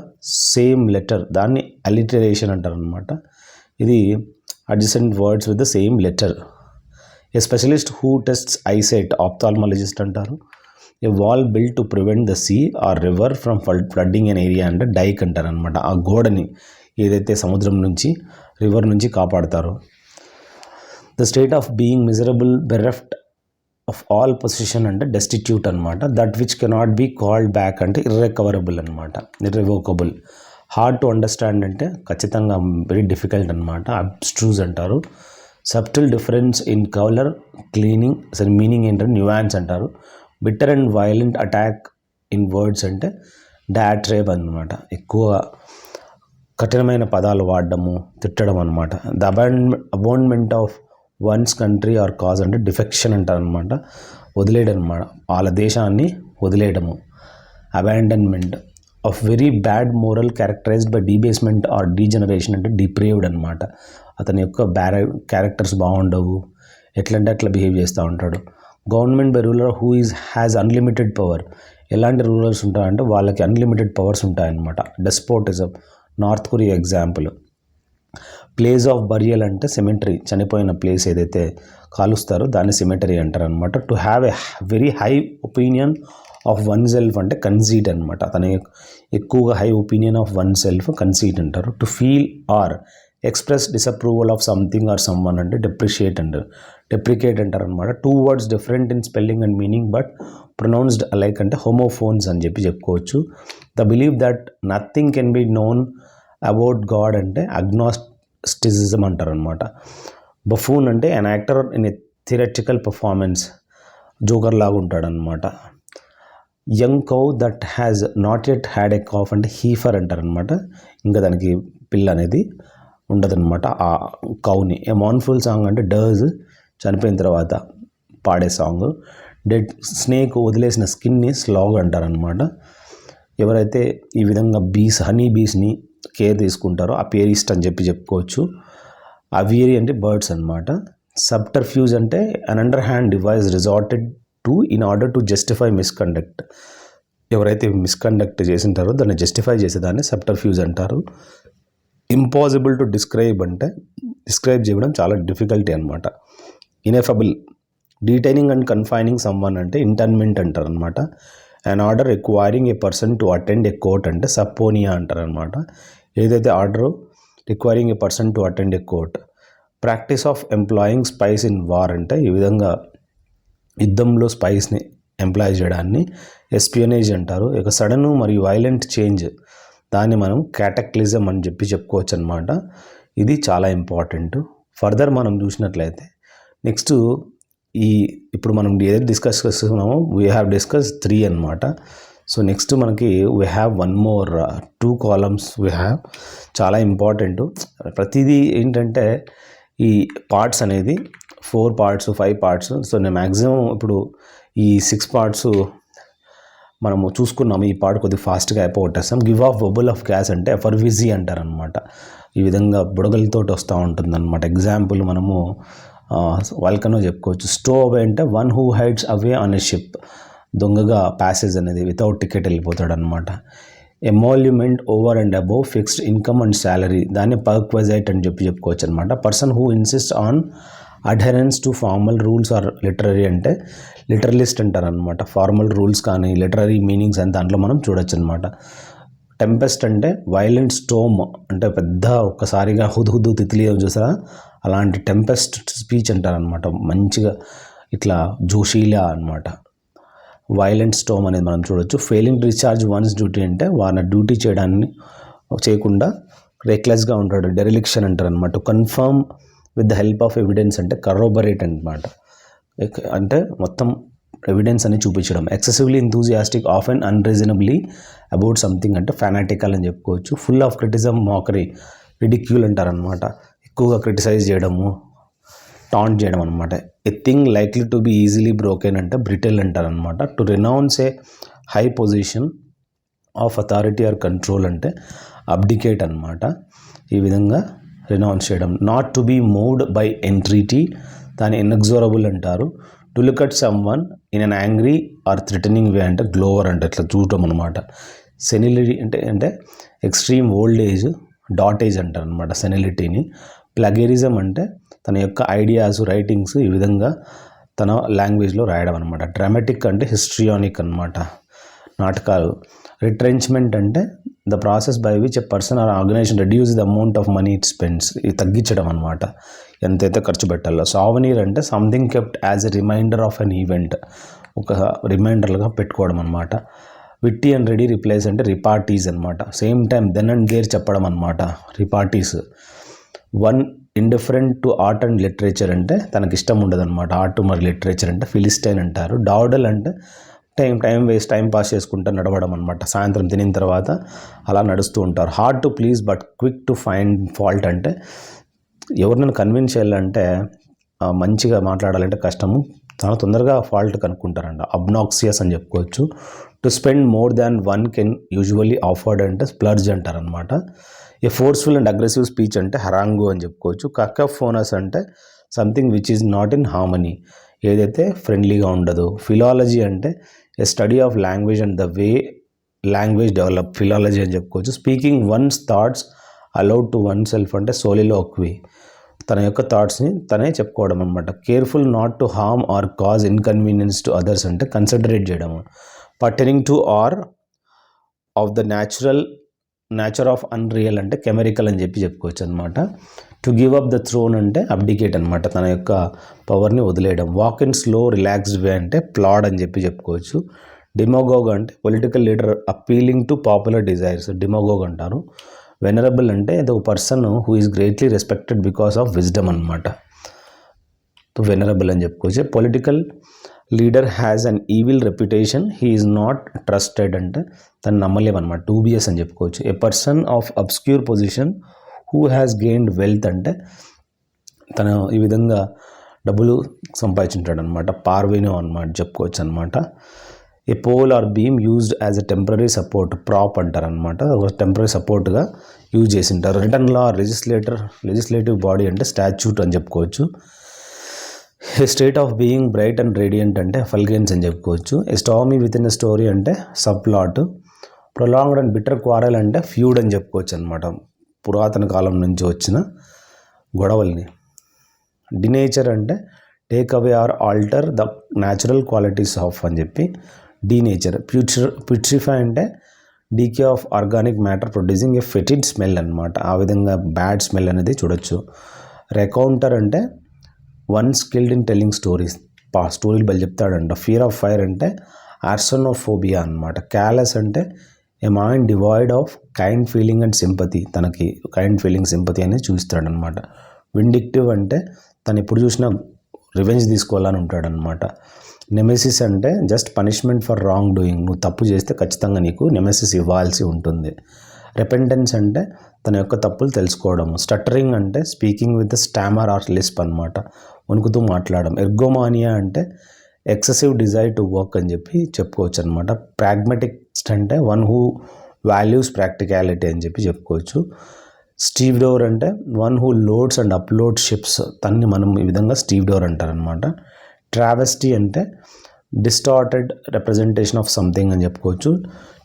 same letter దాన్ని అలిటరేషన్ అంటారు అనమాట. ఇది adjacent words with the same letter. A specialist who tests eyesight ophthalmologist అంటారు. A wall build to prevent the sea or river from flooding an area అంటే డైక్ అంటారు అనమాట. ఆ గోడని ఏదైతే సముద్రం నుంచి రివర్ నుంచి కాపాడతారో. The state of being miserable bereft of all position అంటే డెస్టిట్యూట్ అనమాట. That which cannot be called back అంటే ఇర్రికవరబుల్ అనమాట, ఇర్రివోకబుల్. హార్డ్ టు అండర్స్టాండ్ అంటే ఖచ్చితంగా వెరీ డిఫికల్ట్ అనమాట, అబ్స్ట్రూజ్ అంటారు. Subtle difference in colour cleaning అసలు మీనింగ్ ఏంటంటే న్యూయాన్స్ అంటారు. Bitter and violent attack in words అంటే డాట్రేబ్ అనమాట, ఎక్కువ కఠినమైన పదాలు వాడడము, తిట్టడం అనమాట. The abandonment of one's country or cause అంటే డిఫెక్షన్ అంటారు అనమాట, వదిలేయడం అనమాట, వాళ్ళ దేశాన్ని వదిలేయడము. Abandonment of very bad moral characterized by debasement or degeneration అంటే డిప్రేవ్డ్ అనమాట. అతని యొక్క క్యారెక్టర్స్ బాగుండవు, ఎట్లంటే అట్లా బిహేవ్ చేస్తూ ఉంటాడు. Government by ruler who has unlimited power, ఎలాంటి రూలర్స్ ఉంటాయంటే వాళ్ళకి అన్లిమిటెడ్ పవర్స్ ఉంటాయన్నమాట. Despotism North Korea example. Place of burial అంటే సిమెటరీ, చనిపోయిన ప్లేస్ ఏదైతే కాలుస్తారో దాన్ని సిమెటరీ అంటారు అనమాట. To have a very high opinion of oneself అంటే కన్సీట్ అనమాట, అతని ఎక్కువగా high opinion of oneself conceit అంటారు. To feel or express disapproval of something or someone అంటే డెప్రికేట్ అంటారు అనమాట. Two words different in spelling and meaning but pronounced alike అంటే హోమోఫోన్స్ అని చెప్పుకోవచ్చు. The believe that nothing can be known about God అంటే అగ్నాస్టిసిజం అంటారు అనమాట. బఫూన్ అంటే an actor in a theatrical performance, joker లాగా ఉంటాడనమాట. Young cow that has not yet had a calf అంటే హీఫర్ అంటారనమాట, ఇంకా దానికి పిల్ల అనేది ఉండదన్నమాట ఆ కౌని. ఏ మౌన్ఫుల్ సాంగ్ అంటే డర్స్, చనిపోయిన తర్వాత పాడే సాంగ్. డెడ్ స్నేక్ వదిలేసిన స్కిన్ని స్లాగ్ అంటారనమాట. ఎవరైతే ఈ విధంగా హనీ బీస్ని కేర్ తీసుకుంటారో అపియరిస్ట్ అని చెప్పుకోవచ్చు. అవియరీ అంటే బర్డ్స్ అనమాట. సబ్టర్ఫ్యూజ్ అంటే an underhand device resorted to in order to justify misconduct, ఎవరైతే మిస్కండక్ట్ చేసింటారో దాన్ని జస్టిఫై చేసేదాన్ని సబ్టర్ఫ్యూజ్ అంటారు. ఇంపాసిబుల్ టు డిస్క్రైబ్ అంటే డిస్క్రైబ్ చేయడం చాలా డిఫికల్టీ అనమాట. Ineffable, detaining and confining someone అంటే ఇంటర్న్మెంట్ అంటారు అనమాట. And order requiring a person to attend a court అంటే సపోనియా అంటారు అనమాట. ఏదైతే order requiring a person to attend a court. Practice of employing spies in war అంటే ఈ విధంగా యుద్ధంలో స్పైస్ని ఎంప్లాయ్ చేయడాన్ని ఎస్పియనేజ్ అంటారు. ఇక సడన్ మరియు వైలెంట్ చేంజ్ దాన్ని మనం క్యాటక్లిజం అని చెప్పుకోవచ్చు అనమాట. ఇది చాలా ఇంపార్టెంట్. ఫర్దర్ మనం చూసినట్లయితే నెక్స్ట్ ఇప్పుడు మనం ఏదైతే డిస్కస్ చేస్తున్నామో వీ హ్యావ్ డిస్కస్ 3 అనమాట. సో నెక్స్ట్ మనకి we have 1 more 2 columns we have, చాలా ఇంపార్టెంట్. ప్రతిదీ ఏంటంటే ఈ పార్ట్స్ అనేది 4 parts 5 parts. సో నేను మ్యాక్సిమం ఇప్పుడు ఈ 6 parts మనము చూసుకున్నాము. ఈ పార్ట్ కొద్దిగా ఫాస్ట్గా అయిపోగొట్టేస్తాం. Give off bubble of gas అంటే ఎఫర్విజీ అంటారనమాట. ఈ విధంగా బుడగలతో వస్తూ ఉంటుంది అనమాట. ఎగ్జాంపుల్ మనము వాల్కనో చెప్పుకోవచ్చు. స్టో అవే అంటే one who hides away on a ship, దొంగగా ప్యాసేజ్ అనేది వితౌట్ టికెట్ వెళ్ళిపోతాడు అనమాట. Emolument over and above fixed income and salary దాన్ని పర్క్వజైట్ అని చెప్పుకోవచ్చు అనమాట. Person who insist on adherence to formal rules or literary అంటే లిటరలిస్ట్ అంటారు అనమాట. ఫార్మల్ రూల్స్ కానీ లిటరరీ మీనింగ్స్ అని దాంట్లో మనం చూడొచ్చు అనమాట. టెంపెస్ట్ అంటే వైలెంట్ స్టోమ్ అంటే పెద్ద ఒక్కసారిగా హుద్హుద్దు తిత్లీ చూసారా, అలాంటి టెంపెస్ట్ స్పీచ్ అంటారనమాట. మంచిగా ఇట్లా జోషీలా అనమాట. వైలెంట్ స్టోమ్ అనేది మనం చూడొచ్చు. Failing to discharge one's duty అంటే వారిని డ్యూటీ చేయకుండా రెక్లెస్గా ఉంటాడు. డెరిలిక్షన్ అంటారు అనమాట. Confirm with the help of evidence అంటే కరోబరేట్ అనమాట. అంటే మొత్తం ఎవిడెన్స్ అని చూపించడం. Excessively enthusiastic often unreasonably about something అంటే ఫెనాటికల్ అని చెప్పుకోవచ్చు. Full of criticism, mockery, ridicule అంటారనమాట. ఎక్కువగా క్రిటిసైజ్ చేయడము, టాంట్ చేయడం అనమాట. A thing likely to be easily broken అంటే బ్రిటిల్ అంటారనమాట. To renounce a high position of authority or control అంటే అబ్డికేట్ అనమాట. ఈ విధంగా రినౌన్స్ చేయడం. Not to be moved by entreaty, దాన్ని ఇన్ఎక్సోరబుల్ అంటారు. To look at someone in an angry or threatening way అంటే గ్లోవర్ అంటే ఇట్లా చూడటం అనమాట. సెనిలిటీ అంటే extreme old age, dotage అంటారు అనమాట సెనిలిటీని. ప్లగరిజం అంటే తన యొక్క ఐడియాస్, రైటింగ్స్ ఈ విధంగా తన లాంగ్వేజ్లో రాయడం అనమాట. డ్రామాటిక్ అంటే హిస్ట్రియానిక్ అనమాట, నాటకాలు. రిట్రెంచ్మెంట్ అంటే the process by which a person or organisation reduce the amount of money it spends, ఇది తగ్గించడం అనమాట, ఎంతైతే ఖర్చు పెట్టాలో. సావనీర్ అంటే something kept as a reminder of an event, ఒక రిమైండర్లుగా పెట్టుకోవడం అనమాట. విట్టి అండ్ రెడీ రిప్లైస్ అంటే రిపార్టీస్ అనమాట. Same time then and there చెప్పడం అనమాట, repartees. One indifferent to art and literature అంటే తనకి ఇష్టం ఉండదు అనమాట ఆర్ట్ మరి లిటరేచర్ అంటే ఫిలిస్టైన్ అంటారు. డావడల్ అంటే టైం పాస్ చేసుకుంటూ నడవడం అనమాట. సాయంత్రం తినిన తర్వాత అలా నడుస్తూ ఉంటారు. Hard to please but quick to find fault అంటే ఎవరినైనా కన్విన్స్ చేయాలంటే, మంచిగా మాట్లాడాలంటే కష్టము, చాలా తొందరగా ఫాల్ట్ కనుక్కుంటారంట. అబ్నాక్సియస్ అని చెప్పుకోవచ్చు. To spend more than one can usually afford అంటే స్ప్లర్జ్ అంటారనమాట. A forceful and aggressive speech అంటే హరాంగు అని చెప్పుకోవచ్చు. కకఫోనస్ అంటే something which is not in harmony, ఏదైతే ఫ్రెండ్లీగా ఉండదు. ఫిలాలజీ అంటే a study of language and the way language develop, philology అని చెప్పుకోవచ్చు. Speaking one's thoughts aloud to oneself అంటే సోలిలోక్వి, తన యొక్క థాట్స్ని తనే చెప్పుకోవడం అనమాట. Careful not to harm or cause inconvenience to others అంటే కన్సిడరేట్ చేయడము. Pertaining to or of the nature of unreal అంటే కెమెరికల్ అని చెప్పుకోవచ్చు అనమాట. To give up the throne అంటే అబ్డికేట్ అనమాట, తన యొక్క పవర్ని వదిలేయడం. Walk in slow relaxed way అంటే ప్లాడ్ అని చెప్పుకోవచ్చు. డిమోగోగ్ అంటే political leader appealing to popular desires, demagogue అంటారు. వెనరబుల్ అంటే the person who is greatly respected because of wisdom అనమాట, వెనరబుల్ అని చెప్పుకోవచ్చు. Political leader has an evil reputation, he is not trusted అంటే తను నమ్మలేమన్నమాట, టూబియస్ అని చెప్పుకోవచ్చు. A person of obscure position who has gained wealth అంటే తను ఈ విధంగా డబ్బులు సంపాదించుంటాడు అనమాట, పార్వేనో అనమాట చెప్పుకోవచ్చు అనమాట. A pole or beam used as a temporary support, prop అంటారు అనమాట, ఒక టెంపరీ సపోర్ట్గా యూజ్ చేసింటారు. రిటర్న్ లా లెజిస్లేటివ్ బాడీ అంటే స్టాచ్యూట్ అని చెప్పుకోవచ్చు. A state of being bright and radiant అంటే ఫల్గెన్స్ అని చెప్పుకోవచ్చు. ఏ స్టామీ విత్ ఇన్ ఎ స్టోరీ అంటే subplot. Prolonged and bitter quarrel అంటే ఫ్యూడ్ అని చెప్పుకోవచ్చు అనమాట, పురాతన కాలం నుంచి వచ్చిన గొడవల్ని. డినేచర్ అంటే take away or alter the natural qualities of అని చెప్పి డీనేచర్. ప్యూట్రిఫై అంటే decay of organic matter producing a fetid smell అనమాట, ఆ విధంగా బ్యాడ్ స్మెల్ అనేది చూడొచ్చు. రెకౌంటర్ అంటే one skilled in telling stories, స్టోరీలు బలి చెప్తాడంట. ఫియర్ ఆఫ్ ఫైర్ అంటే ఆర్సనోఫోబియా అనమాట. క్యాలస్ అంటే a mind devoid of kind feeling and sympathy, తనకి కైండ్ ఫీలింగ్ సింపతి అనేది చూస్తాడనమాట. విండిక్టివ్ అంటే తను ఎప్పుడు చూసినా రివెంజ్ తీసుకోవాలని ఉంటాడనమాట. నెమెసిస్ అంటే just punishment for wrong doing, నువ్వు తప్పు చేస్తే ఖచ్చితంగా నీకు నెమెసిస్ ఇవ్వాల్సి ఉంటుంది. రెపెంటెన్స్ అంటే తన యొక్క తప్పులు తెలుసుకోవడం. స్టట్టరింగ్ అంటే speaking with stammer or lisp అనమాట, వణుకుతూ మాట్లాడడం. ఎర్గోమానియా అంటే ఎక్సెసివ్ డిజైర్ టు వర్క్ అని చెప్పుకోవచ్చు అనమాట. ప్రాగ్మాటిక్స్ట్ అంటే వన్ హూ వాల్యూస్ ప్రాక్టికాలిటీ అని చెప్పుకోవచ్చు. స్టీవ్ డోర్ అంటే one who loads and upload ships, తన్ని మనం ఈ విధంగా స్టీవ్ డోర్ అంటారనమాట. ట్రావెస్టీ అంటే డిస్టార్టెడ్ రిప్రజెంటేషన్ ఆఫ్ సంథింగ్ అని చెప్పుకోవచ్చు.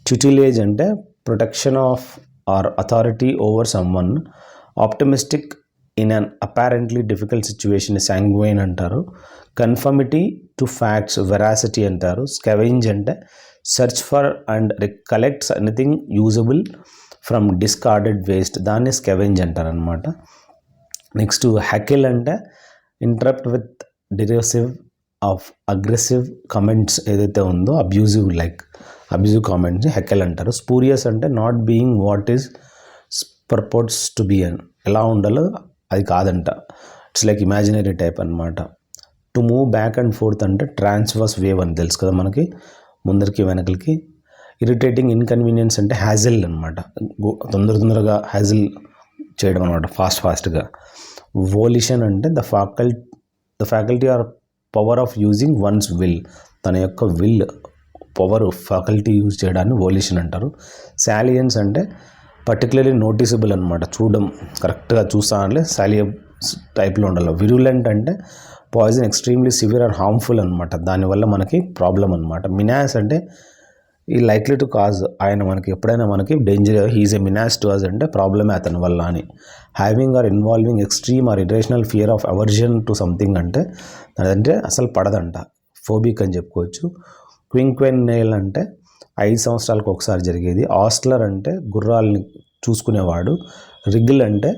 ట్యూటిలేజ్ అంటే protection of or authority over someone. Optimistic in an apparently difficult situation sanguine అంటారు. కన్ఫర్మిటీ టు ఫ్యాక్ట్స్ వెరాసిటీ అంటారు. స్కెవెంజ్ అంటే search for and collects anything usable from discarded waste, దాన్ని స్కెవెంజ్ అంటారనమాట. నెక్స్ట్ హ్యాకిల్ అంటే interrupt with derisive of aggressive comments ఏదైతే ఉందో అబ్యూజివ్ కామెంట్స్ హెక్కల్ అంటారు. స్పూరియస్ అంటే not being what is purports to be అని, ఎలా ఉండాలో అది కాదంట. ఇట్స్ లైక్ ఇమాజినరీ టైప్ అనమాట. To move back and forth అంటే ట్రాన్స్వర్స్ వేవ్ అని తెలుసు కదా మనకి, ముందరికి వెనకలికి. ఇరిటేటింగ్ ఇన్కన్వీనియన్స్ అంటే హ్యాజిల్ అనమాట, తొందరగా హ్యాజిల్ చేయడం అనమాట, ఫాస్ట్గా. వోలిషన్ అంటే the faculty or power of using one's will, తన యొక్క విల్ పవర్ ఫ్యాకల్టీ యూజ్ చేయడాన్ని వోలిషన్ అంటారు. సాలియన్స్ అంటే పర్టికులర్లీ నోటీసబుల్ అనమాట, చూడడం కరెక్ట్గా చూస్తానంటే సాలియబ్ టైప్లో ఉండాలి. విరులెంట్ అంటే poison extremely severe and harmful అనమాట, దానివల్ల మనకి ప్రాబ్లం అనమాట. మినాస్ అంటే ఈ లైక్లీ టు కాజ్, ఆయన మనకి ఎప్పుడైనా మనకి danger, he's a menace to us అంటే ప్రాబ్లమే అతని వల్ల అని. Having or involving extreme or irrational fear of aversion to something అంటే అదంటే అసలు పడదంట, ఫోబిక్ అని చెప్పుకోవచ్చు. క్వింక్వెన్నైల్ అంటే 5 సంవత్సరాలకు ఒకసారి జరిగేది. ఆస్ట్లర్ అంటే గుర్రాలని చూసుకునేవాడు. రిగిల్ అంటే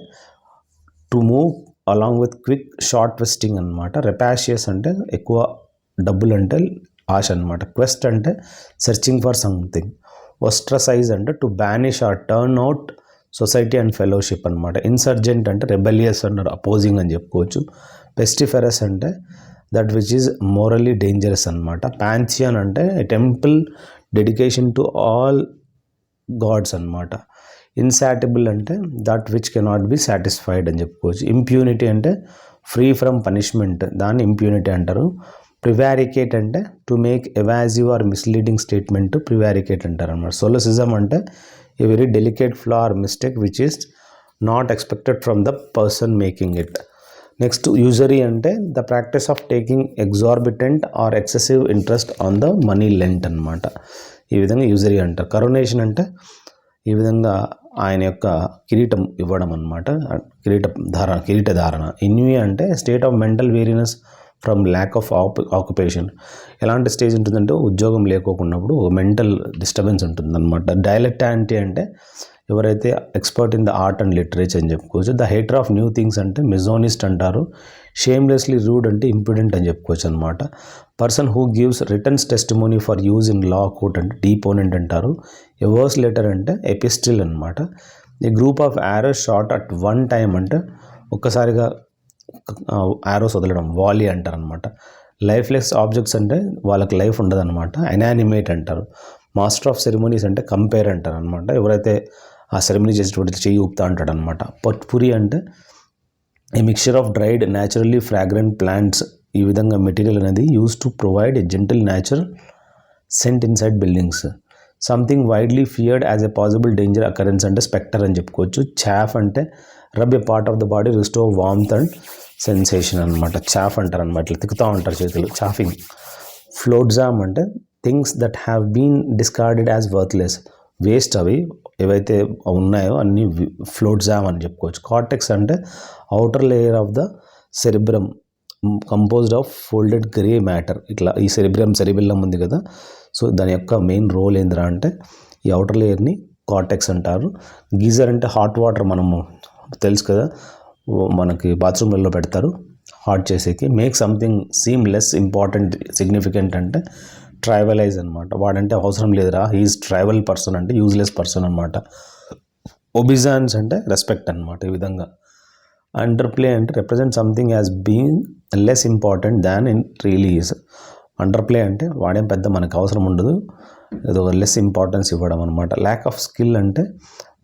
to move along with quick short twisting అనమాట. రెపాషియస్ అంటే ఎక్కువ డబ్బులు అంటే ఆశ అనమాట. క్వెస్ట్ అంటే సెర్చింగ్ ఫర్ సంథింగ్. ఓస్ట్రసైజ్ అంటే to banish or turn out society and fellowship అనమాట. ఇన్సర్జెంట్ అంటే రెబెలియస్ అండ్ అపోజింగ్ అని చెప్పుకోవచ్చు. పెస్టిఫెరస్ అంటే that which is morally dangerous అనమాట. పాన్థియన్ అంటే temple dedication to all gods అనమాట. ఇన్సాటిబుల్ అంటే that which cannot be satisfied అని చెప్పుకోవచ్చు. ఇంప్యూనిటీ అంటే ఫ్రీ ఫ్రమ్ పనిష్మెంట్, దాన్ని ఇంప్యూనిటీ అంటారు. ప్రివారికేట్ అంటే to make evasive or misleading statement prevaricate అంటారు అనమాట. సోలసిజం అంటే a very delicate flaw or mistake which is not expected from the person making it. Next usury అంటే the practice of taking exorbitant or excessive interest on the money lent అనమాట. ఈ విధంగా యూజరీ అంటారు. కరోనేషన్ అంటే ఈ విధంగా ఆయన యొక్క కిరీటం ఇవ్వడం అనమాట, కిరీట ధారణ. ఇన్వీ అంటే state of mental weariness from lack of occupation. ఎలాంటి స్టేజ్ ఉంటుందంటే ఉద్యోగం లేకోకున్నప్పుడు మెంటల్ డిస్టర్బెన్స్ ఉంటుంది అనమాట. డైలెక్టాంటీ అంటే ఎవరైతే expert in the art and literature అని చెప్పుకోవచ్చు. The hater of new things అంటే మిజోనిస్ట్ అంటారు. షేమ్లెస్లీ రూడ్ అంటే ఇంప్రుడెంట్ అని చెప్పుకోవచ్చు అనమాట. Person who gives returns testimony for use in law court అంటే డీపోనెంట్ అంటారు. ఎవర్స్ లెటర్ అంటే ఎపిస్టిల్ అనమాట. A group of arrows shot at one time అంటే ఒక్కసారిగా యారోస్ వదలడం వాలీ అంటారు అనమాట. లైఫ్లెస్ ఆబ్జెక్ట్స్ అంటే వాళ్ళకి లైఫ్ ఉండదు అనమాట, ఇనానిమేట్ అంటారు. మాస్టర్ ఆఫ్ సెరమోనీస్ అంటే కంపేర్ అంటారు అనమాట, ఎవరైతే ఆ సెరమనీ చేసేటువంటి చెయ్యి ఊపుతా అంటాడు అనమాట. పట్పురి అంటే a mixture of dried naturally fragrant plants, ఈ విధంగా మెటీరియల్ అనేది use to provide a gentle natural scent inside buildings. Something widely feared as a possible danger occurrence అంటే స్పెక్టర్ అని చెప్పుకోవచ్చు. చాఫ్ అంటే rub a part of the body restore warmth and sensation అనమాట. చాఫ్ అంటారు అనమాట, ఇట్లా తిక్కుతూ ఉంటారు చేతులు, చాఫింగ్. ఫ్లోట్జామ్ అంటే things that have been discarded as worthless, waste అవి ఏవైతే ఉన్నాయో అన్నీ ఫ్లోట్జామ్ అని చెప్పుకోవచ్చు. కార్టెక్స్ అంటే outer layer of the cerebrum composed of folded grey matter. ఇట్లా ఈ సెరిబెల్లం ఉంది కదా, సో దాని యొక్క మెయిన్ రోల్ ఏందిరా అంటే ఈ అవుటర్ లేయర్ని కార్టెక్స్ అంటారు. గీజర్ అంటే హాట్ వాటర్, మనము తెలుసు కదా మనకి బాత్రూమ్లలో పెడతారు హాట్ చేసేకి. Make something seem less important significant అంటే ట్రైవలైజ్ అనమాట, వాడంటే అవసరం లేదురా, హీఈస్ ట్రైవల్ పర్సన్ అంటే యూజ్లెస్ పర్సన్ అనమాట. ఒబిజాన్స్ అంటే రెస్పెక్ట్ అనమాట. ఈ విధంగా అండర్ప్లే అంటే represent something as being less important than it really is. Underplay అంటే వాడేం పెద్ద మనకు అవసరం ఉండదు, ఏదో లెస్ ఇంపార్టెన్స్ ఇవ్వడం అనమాట. ల్యాక్ ఆఫ్ స్కిల్ అంటే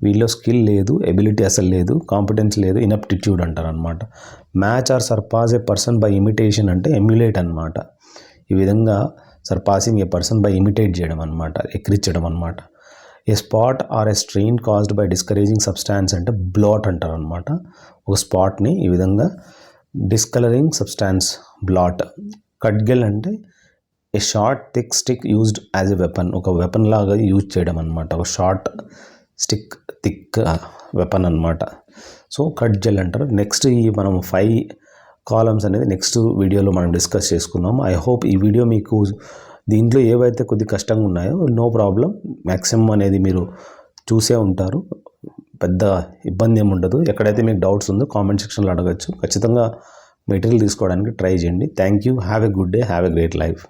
వీళ్ళలో స్కిల్ లేదు, ఎబిలిటీ అసలు లేదు, కాంపిటెన్స్ లేదు, ఇనప్టిట్యూడ్ అంటారు అనమాట. Match or surpass a person by imitation అంటే ఎమ్యులేట్ అనమాట. ఈ విధంగా surpassing a person by imitate చేయడం అనమాట, ఎక్కిరించడం అనమాట. A spot or a strain caused by discouraging substance అంటే బ్లాట్ అంటారు అనమాట. ఒక స్పాట్ని ఈ విధంగా డిస్కలరింగ్ సబ్స్టాన్స్ బ్లాట్. కట్గెల్ అంటే a short thick stick used as a weapon, ఒక వెపన్ లాగా యూజ్ చేయడం అనమాట, ఒక షార్ట్ స్టిక్ థిక్ వెపన్ అనమాట. సో కట్ జెల్ అంటారు. నెక్స్ట్ ఈ మనం 5 కాలమ్స్ అనేది నెక్స్ట్ వీడియోలో మనం డిస్కస్ చేసుకున్నాం. ఐ హోప్ ఈ వీడియో మీకు దీంట్లో ఏవైతే కొద్ది కష్టంగా ఉన్నాయో నో ప్రాబ్లం, మ్యాక్సిమం అనేది మీరు చూసే ఉంటారు, పెద్ద ఇబ్బంది ఏమి ఉండదు. ఎక్కడైతే మీకు డౌట్స్ ఉందో కామెంట్ సెక్షన్లో అడగచ్చు, ఖచ్చితంగా మెటీరియల్ తీసుకోవడానికి ట్రై చేయండి. Thank you. Have a good day. Have a great life.